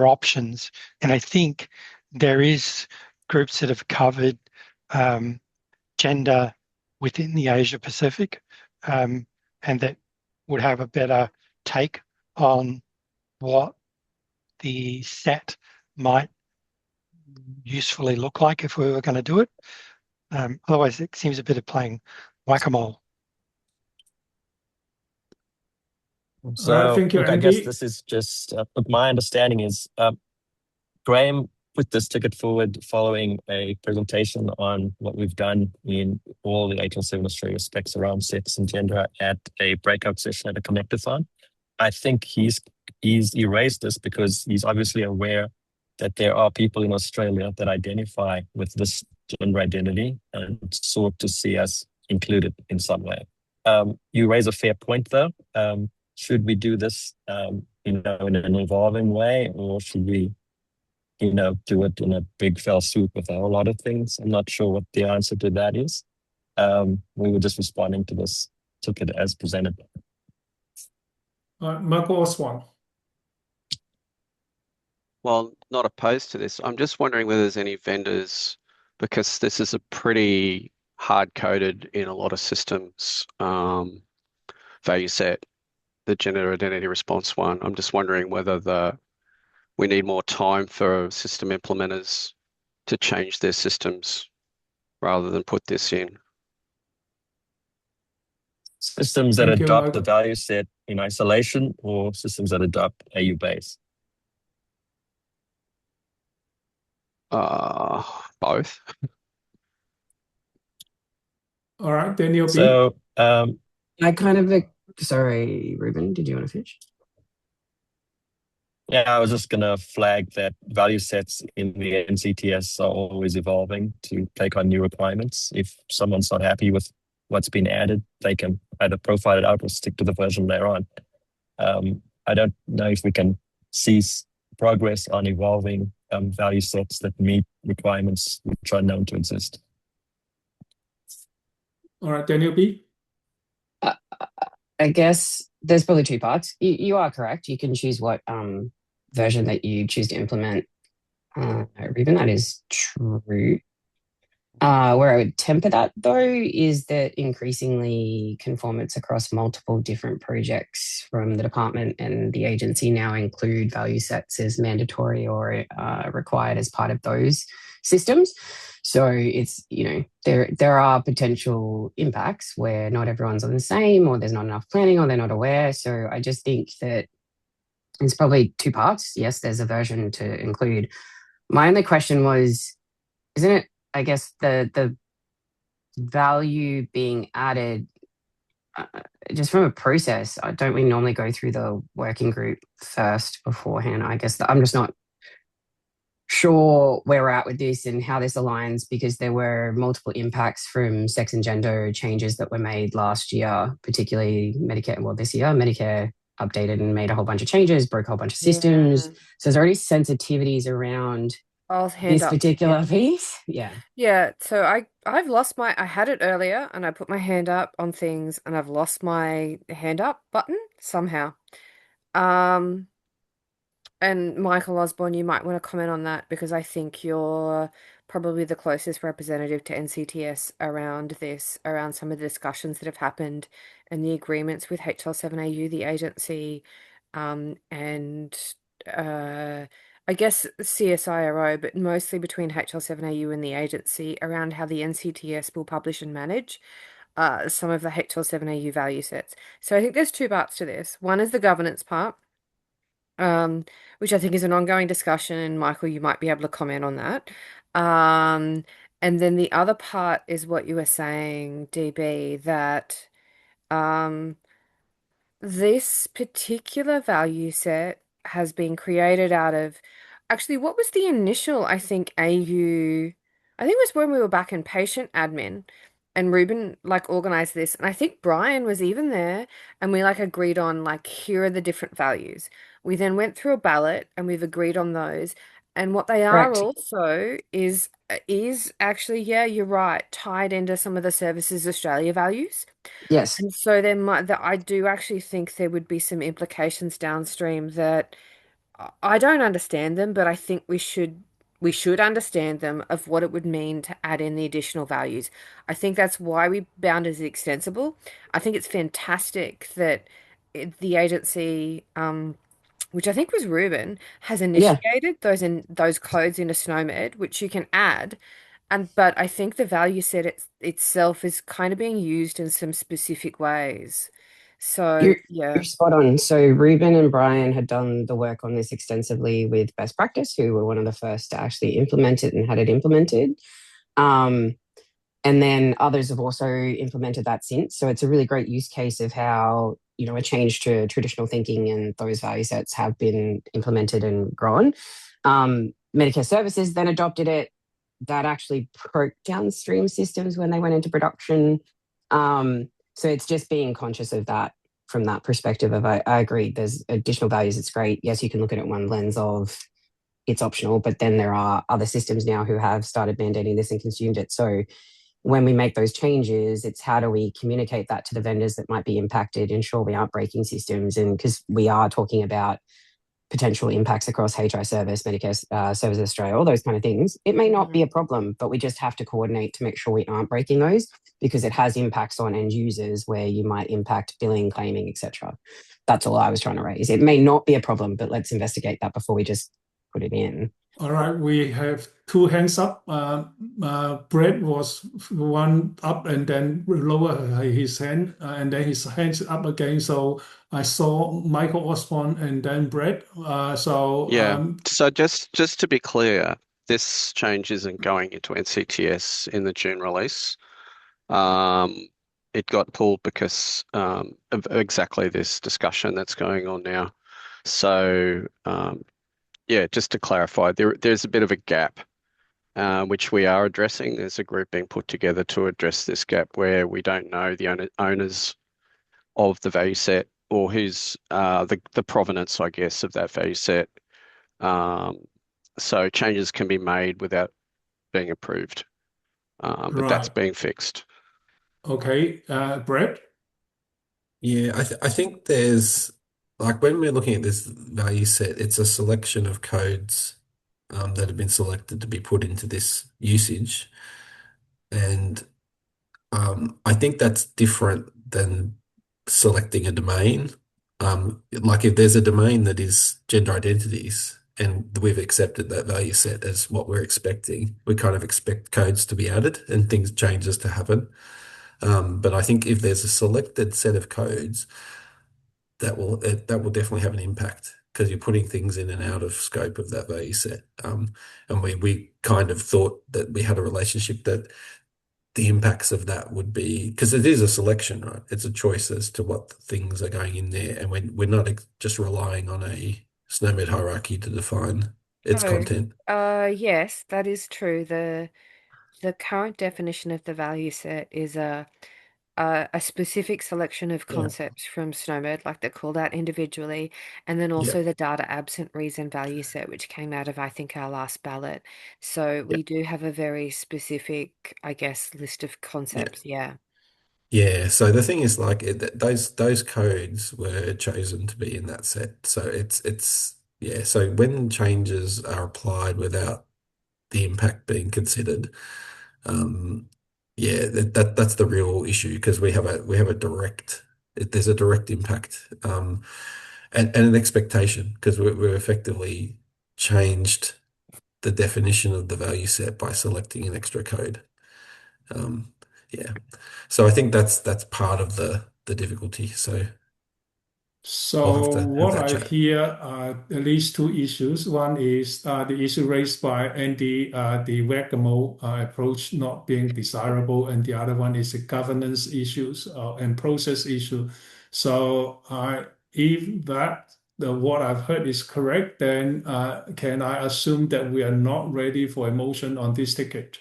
options? And I think there is groups that have covered gender within the Asia Pacific, and that would have a better take on what the set might usefully look like if we were going to do it. Otherwise, it seems a bit of playing whack-a-mole. So, thank you, look, I guess Andy. this is just my understanding is Graham put this ticket forward following a presentation on what we've done in all the HL7 Australia specs around sex and gender at a breakout session at a connectathon. I think he's erased this because he's obviously aware that there are people in Australia that identify with this gender identity and sought to see us included in some way. You raise a fair point, though. Should we do this, in an evolving way, or should we, do it in a big fell swoop with a whole lot of things? I'm not sure what the answer to that is. We were just responding to this ticket as presented. Michael Oswald. Well, not opposed to this. I'm just wondering whether there's any vendors, because this is a pretty hard-coded in a lot of systems value set, the gender identity response one. I'm just wondering whether we need more time for system implementers to change their systems rather than put this in. Systems that Thank you, adopt the Michael. value set in isolation, or systems that adopt AU base? Both. All right, Daniel B. So, sorry, Ruben, did you want to finish? yeah, I was just going to flag that value sets in the NCTS are always evolving to take on new requirements. If someone's not happy with what's been added, they can either profile it out or stick to the version they're on. I don't know if we can see progress on evolving value sets that meet requirements which are known to exist. All right, Daniel B. I guess there's probably two parts. You are correct. You can choose what version that you choose to implement. Ruben, that is true. Where I would temper that, though, is that increasingly conformance across multiple different projects from the department and the agency now include value sets as mandatory or required as part of those systems. So it's, there are potential impacts where not everyone's on the same, or there's not enough planning, or they're not aware. So I just think that it's probably two parts. Yes, there's a version to include. My only question was, isn't it, I guess, the value being added just from a process? Don't we normally go through the working group first beforehand? I guess I'm just not sure where we're at with this and how this aligns, because there were multiple impacts from sex and gender changes that were made last year, particularly Medicare, well, this year, Medicare updated and made a whole bunch of changes, broke a whole bunch of systems. Yeah. So there's already sensitivities around this particular piece. Yeah. Yeah, so I've lost I had it earlier and I put my hand up on things and I've lost my hand up button somehow. And Michael Osborne, you might want to comment on that, because I think you're probably the closest representative to NCTS around this, around some of the discussions that have happened and the agreements with HL7AU, the agency, and I guess CSIRO, but mostly between HL7AU and the agency, around how the NCTS will publish and manage some of the HL7AU value sets. So I think there's two parts to this. One is the governance part, which I think is an ongoing discussion, and Michael, you might be able to comment on that. And then the other part is what you were saying, DB, that this particular value set has been created out of, actually, what was the initial, I think, I think it was when we were back in patient admin and Ruben organized this, and I think Brian was even there, and we agreed on here are the different values. We then went through a ballot and we've agreed on those. And what they are Correct. also is actually, yeah, you're right, tied into some of the Services Australia values. Yes. And so I do actually think there would be some implications downstream that I don't understand them, but I think we should understand them, of what it would mean to add in the additional values. I think that's why we bound as extensible. I think it's fantastic that the agency, which I think was Ruben, has Yeah. initiated those codes into SNOMED, which you can add. But I think the value set itself is kind of being used in some specific ways. So yeah. You're spot on. So Ruben and Brian had done the work on this extensively with Best Practice, who were one of the first to actually implement it and had it implemented. And then others have also implemented that since. So it's a really great use case of how, a change to traditional thinking and those value sets have been implemented and grown. Medicare Services then adopted it. That actually broke downstream systems when they went into production. So it's just being conscious of that from that perspective of, I agree, there's additional values. It's great. Yes, you can look at it one lens of it's optional, but then there are other systems now who have started mandating this and consumed it. So when we make those changes, it's how do we communicate that to the vendors that might be impacted, ensure we aren't breaking systems. And because we are talking about potential impacts across HI Service, Medicare Services Australia, all those kind of things, it may not be a problem, but we just have to coordinate to make sure we aren't breaking those, because it has impacts on end users where you might impact billing, claiming, etc. That's all I was trying to raise. It may not be a problem, but let's investigate that before we just put it in. All right, we have two hands up. Brett was one up and then lower his hand, and then his hands up again. So I saw Michael Osborne and then Brett. Yeah. So just to be clear, this change isn't going into NCTS in the June release. It got pulled because of exactly this discussion that's going on now. So yeah, just to clarify, there's a bit of a gap, which we are addressing. There's a group being put together to address this gap where we don't know the owners of the value set or who's the provenance, I guess, of that value set. So changes can be made without being approved, but that's Right. being fixed. Okay. Brett? Yeah, I think there's like when we're looking at this value set, it's a selection of codes that have been selected to be put into this usage. And I think that's different than selecting a domain. Like if there's a domain that is gender identities and we've accepted that value set as what we're expecting, we kind of expect codes to be added and things changes to happen. But I think if there's a selected set of codes, that will definitely have an impact because you're putting things in and out of scope of that value set. And we kind of thought that we had a relationship that the impacts of that would be because it is a selection, right? It's a choice as to what things are going in there, and we're not just relying on a SNOMED hierarchy to define its So, content. yes, that is true. The current definition of the value set is a specific selection of Yeah, concepts from SNOMED, like they're called out individually, and then yeah, also the data absent reason value set, which came out of, I think, our last ballot. So yeah, we do have a very specific, I guess, list of yeah. concepts. Yeah. Yeah, so the thing is like those codes were chosen to be in that set. So it's yeah, so when changes are applied without the impact being considered, um yeah, that's the real issue because we have a direct there's a direct impact and an expectation because we've effectively changed the definition of the value set by selecting an extra code. Um yeah. So I think that's part of the difficulty. So we'll have So to have what that I chat. hear are at least two issues. One is the issue raised by Andy, the whack-a-mole approach not being desirable, and the other one is the governance issues and process issue. So if what I've heard is correct, then can I assume that we are not ready for a motion on this ticket?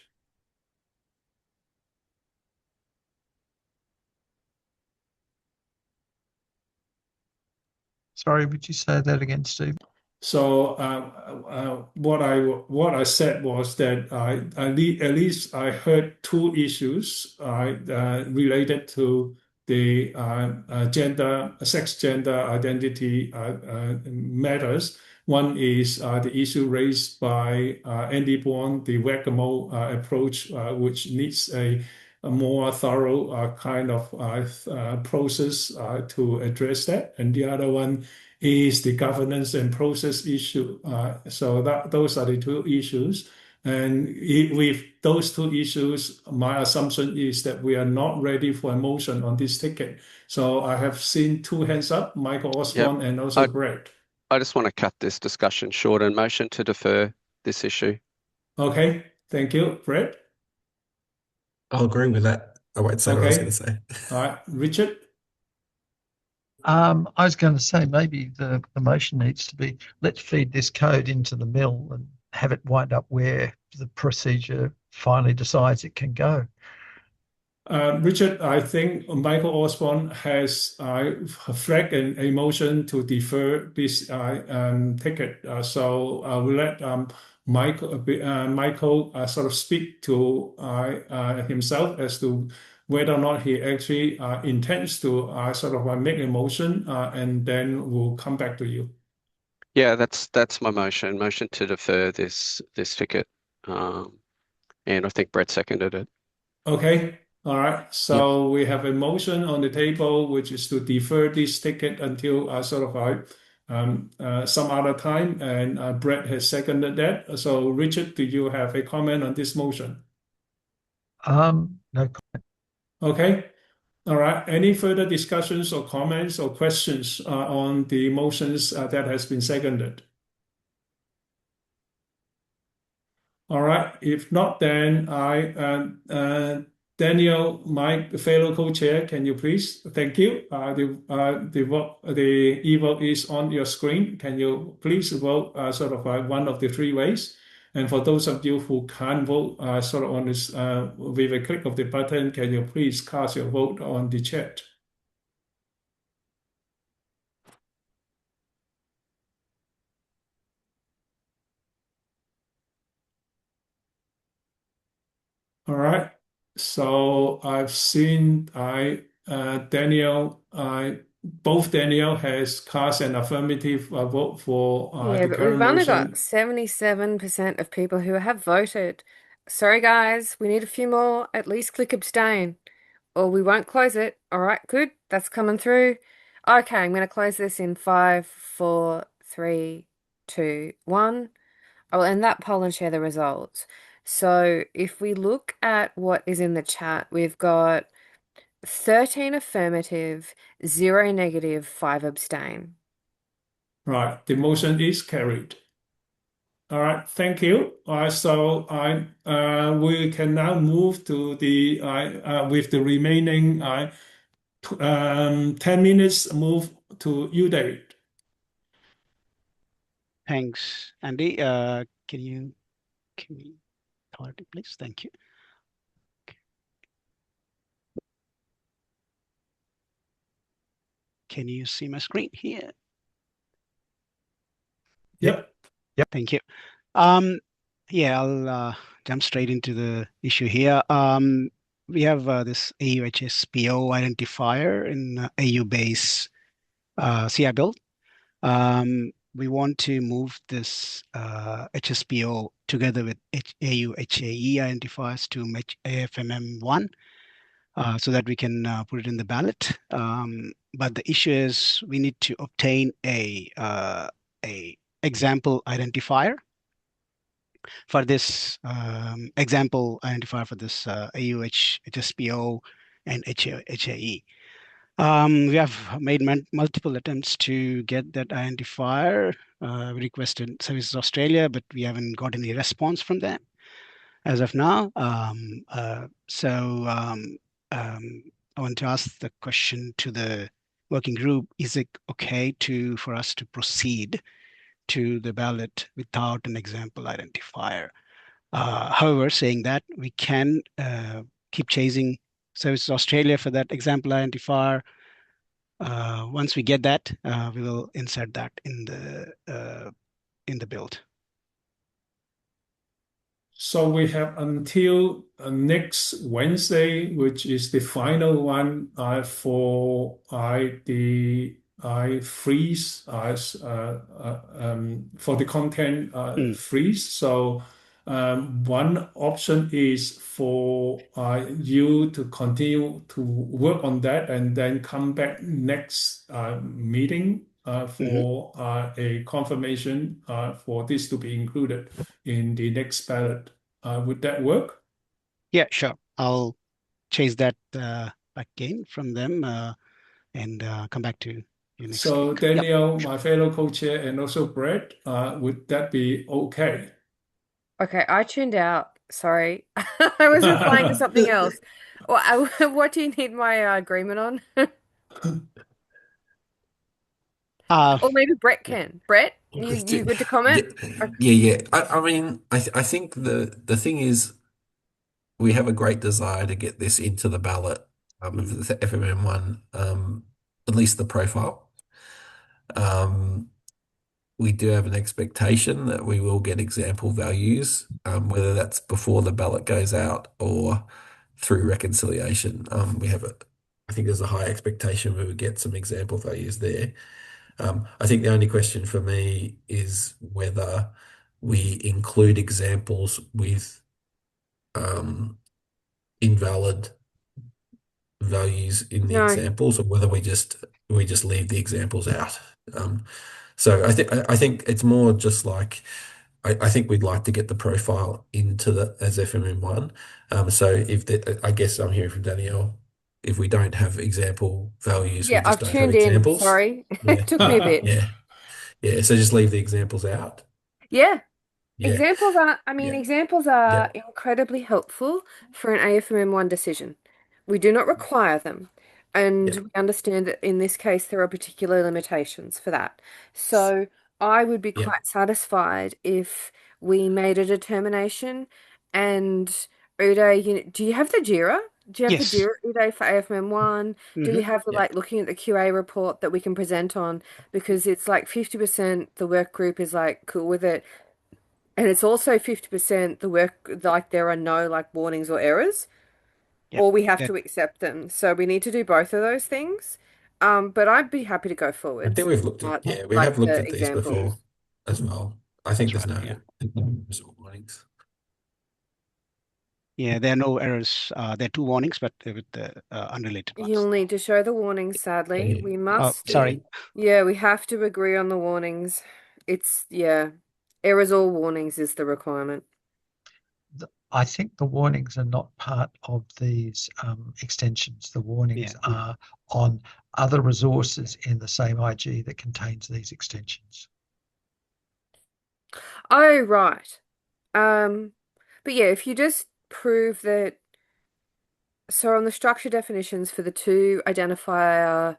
Sorry, would you say that again, Steve? So what I said was that at least I heard two issues related to the gender identity matters. One is the issue raised by Andy Bourne, the whack-a-mole approach, which needs a more thorough kind of process to address that, and the other one is the governance and process issue. So those are the two issues. And with those two issues, my assumption is that we are not ready for a motion on this ticket. So I have seen two hands up, Michael Yep. Osborne and also Brett. I just want to cut this discussion short and motion to defer this issue. Okay, thank you, Brett. I'll agree with that. I won't say what I was going Okay, to say. all right, Richard. I was going to say maybe the motion needs to be let's feed this code into the mill and have it wind up where the procedure finally decides it can go. Richard, I think Michael Osborne has flagged a motion to defer this ticket. So I will let Michael sort of speak to himself as to whether or not he actually intends to sort of make a motion, and then we'll come back to you. Yeah, that's my motion. Motion to defer this ticket. And I think Brett seconded it. Okay. All right. Yep. So we have a motion on the table, which is to defer this ticket until sort of some other time, and Brett has seconded that. So Richard, do you have a comment on this motion? No. Okay. All right. Any further discussions or comments or questions on the motions that has been seconded? All right. If not, then Daniel, my fellow co-chair, can you please? Thank you. The e-vote is on your screen. Can you please vote sort of one of the three ways? And for those of you who can't vote sort of on this with a click of the button, can you please cast your vote on the chat? All right. So I've seen both Daniel has cast an affirmative vote for Yeah, the but we've current only got motion. 77% of people who have voted. Sorry, guys, we need a few more. At least click abstain, or we won't close it. All right, good. That's coming through. Okay, I'm going to close this in 5, 4, 3, 2, 1. I'll end that poll and share the results. So if we look at what is in the chat, we've got 13 affirmative, 0 negative, 5 abstain. Right. The motion is carried. All right. Thank you. So we can now move to the with the remaining 10 minutes. Move to you, David. Thanks, Andy. Can you give me clarity, please? Thank you. Can you see my screen here? Yep. Yep. Thank you. Yeah, I'll jump straight into the issue here. We have this AU HSP-O identifier in AU base CI build. We want to move this HSP-O together with AU HAE identifiers to match AFMM1 so that we can put it in the ballot. But the issue is we need to obtain a example identifier for this example identifier for this AUH, HSP-O, and HAE. We have made multiple attempts to get that identifier. We requested Services Australia, but we haven't got any response from them as of now. I want to ask the question to the working group: is it okay for us to proceed to the ballot without an example identifier? However, saying that, we can keep chasing Services Australia for that example identifier. Once we get that, we will insert that in the build. So we have until next Wednesday, which is the final one for the freeze for the content freeze. So one option is for you to continue to work on that and then come back next meeting for a confirmation for this to be included in the next ballot. Would that work? Yeah, sure. I'll chase that again from them and come back to you next So week. Yep. Daniel, my fellow co-chair, and also Brett, would that be okay? Okay, I tuned out. Sorry. I was replying to something else. What do you need my agreement on? Or maybe Brett can. Brett, you good to comment? Yeah. I mean, I think the thing is, we have a great desire to get this into the ballot of the FMM1, at least the profile. We do have an expectation that we will get example values, whether that's before the ballot goes out or through reconciliation. I think there's a high expectation we would get some example values there. I think the only question for me is whether we include examples with invalid values in the examples, or whether we just leave the examples out. So I think it's more just like I think we'd like to get the profile into as FMM1. So I guess I'm hearing from Danielle, if we don't have example values, we Yeah, just I've don't have tuned in. examples. Sorry. Yeah. It took me a bit. Yeah. So just leave the examples out. Yeah. Yeah. Examples are incredibly helpful for an AFMM1 decision. We do not require them. And we understand that in this case, there are particular limitations for that. So I would be quite satisfied if we made a determination. And Uday, do you have the JIRA? Do you have the JIRA, Uday, for AFMM1? Do we have looking at the QA report that we can present on? Because it's like 50% the work group is like cool with it, and it's also 50% the work, like there are no like warnings or errors, Yep. or we have That to accept them. So we need to do both of those things. But I'd be happy to go I forwards think we've looked at, we like have looked the at these before examples. as well. I think that's there's right. Yeah. no warnings. Yeah, there are no errors. There are two warnings, but with the unrelated ones. You'll need to show the warnings, sadly. Yeah. We Oh, must, sorry. yeah, we have to agree on the warnings. It's, yeah, errors or warnings is the requirement. I think the warnings are not part of these extensions. The warnings Yeah. are on other resources in the same IG that contains these extensions. Oh, right. But yeah, if you just prove that, so on the structure definitions for the two identifier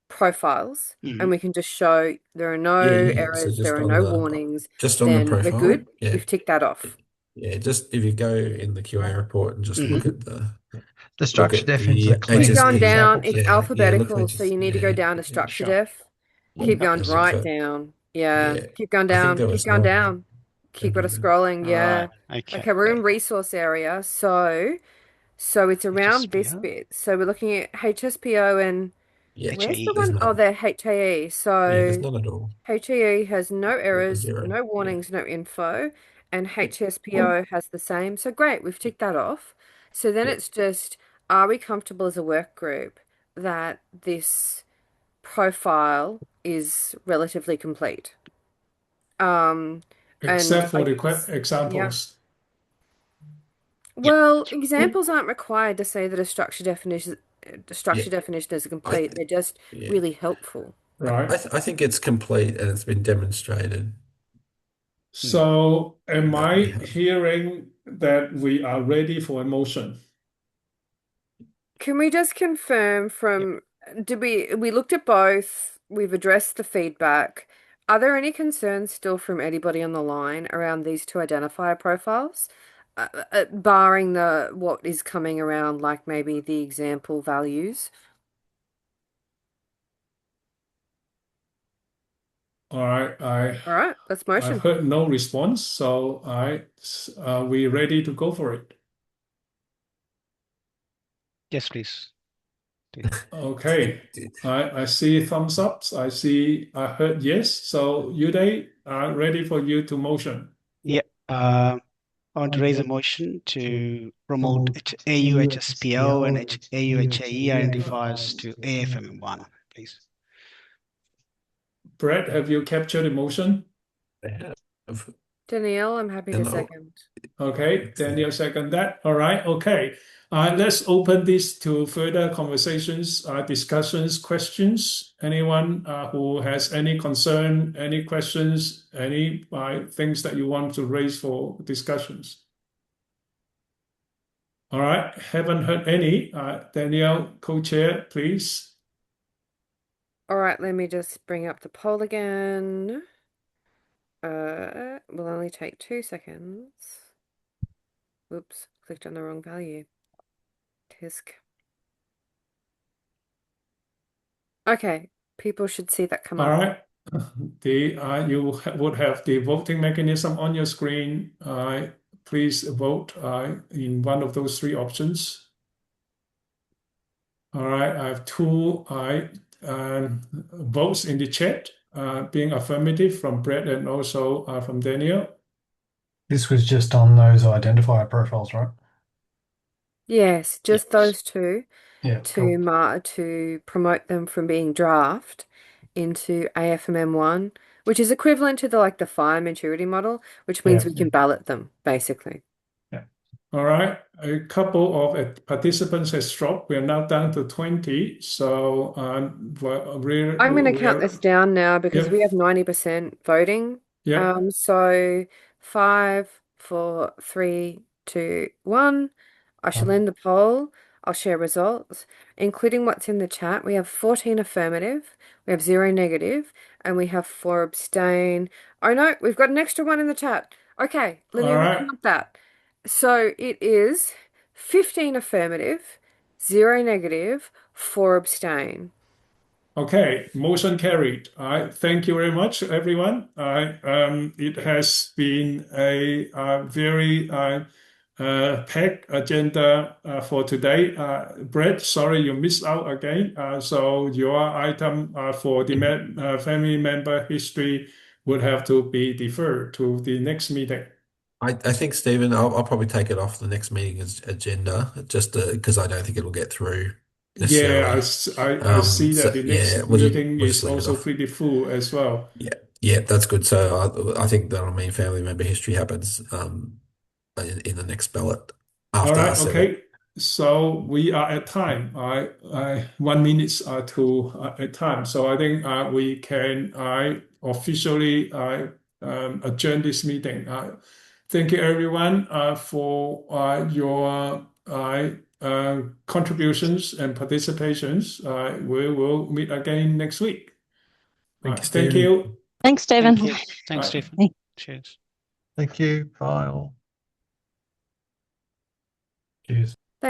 profiles, Mhm. and we can just show there are no Yeah. So errors, just there are on no the warnings, then we're profile. good. Yeah. We've ticked that off. Yeah. Just if you go in the QA report and just Mhm. look at the structure definitions are clean. Keep going HSP. down. It's Yeah. Yeah. Look alphabetical, at so you need to go down to structure Sure. def. Keep going and look right for down. Yeah. yeah. Keep going I think down. there Keep was going no. down. Keep got scrolling. Yeah. Right. Okay. Okay, we're in resource area. So it's around this HSP-O. bit. So we're looking at HSP-O and Yeah. where's HAE. the There's one? Oh, none. they're HAE. Yeah. So There's none at all. HAE has no errors, Zero. no Yeah. warnings, no info, and HSPO has the same. So great, we've ticked that off. So then Yeah. it's just, are we comfortable as a work group that this profile is relatively complete? And Except for I the guess, yeah. examples. Yep. Well, examples aren't required to say that a Yeah. structure definition is I complete. They're just yeah. really helpful. Right. I think it's complete and it's been demonstrated So am that we I have. hearing that we are ready for a motion? Can we just confirm from, did we looked at both, we've addressed the feedback. Are there any concerns still from anybody on the line around these two identifier profiles? Barring what is coming around, like maybe the example values. All right. All right, let's I've motion. heard no response, so are we ready to go for it? Yes, please. Okay. I see thumbs ups. I heard yes. So Uday, ready for you to motion. Yep. I want to raise a motion to promote AU HSPO and AU HAE identifiers to AFMM1, please. Brett, have you captured the motion? Danielle, I'm happy to second. Okay, Daniel second that. All right, okay. Let's open this to further conversations, discussions, questions. Anyone who has any concern, any questions, any things that you want to raise for discussions? All right, haven't heard any. Danielle, co-chair, please. All right, let me just bring up the poll again. Will only take 2 seconds. Whoops, clicked on the wrong value. Tisk. Okay, people should see that come All up. right. You would have the voting mechanism on your screen. Please vote in one of those three options. All right, I have two votes in the chat, being affirmative from Brett and also from Daniel. This was just on those identifier profiles, right? Yes, just those two Yeah, to promote them from being draft into AFMM1, which is equivalent to the FHIR maturity model, which means we can ballot them, basically. All right, a couple of participants has dropped. We are now down to 20. So I'm going to count this down now because we have 90% voting. Yeah. So 5, 4, 3, 2, 1. I shall end the poll. I'll share results, including what's in the chat. We have 14 affirmative, we have 0 negative, and we have 4 abstain. Oh no, we've got an extra one in the chat. Okay, let me recount that. So it is 15 affirmative, 0 negative, 4 abstain. Okay, motion carried. All right, thank you very much, everyone. It has been a very packed agenda for today. Brett, sorry you missed out again. So your item for the family member history would have to be deferred to the next meeting. I think, Stephen, I'll probably take it off the next meeting's agenda just because I don't think it'll get through Yeah, necessarily. I see that So the yeah, next we'll meeting just is leave it also off. pretty full as well. Yeah, that's good. So I think that'll mean family member history happens in the next ballot All after right, R7. okay. So we are at time. 1 minute to at time. So I think we can officially adjourn this meeting. Thank you, everyone, for your contributions and participations. We will meet again next week. Thank you, Thank Stephen. you. Thanks, Stephen. Thank you. Thanks, Bye. Stephen. Cheers. Thank you. Bye all. Cheers.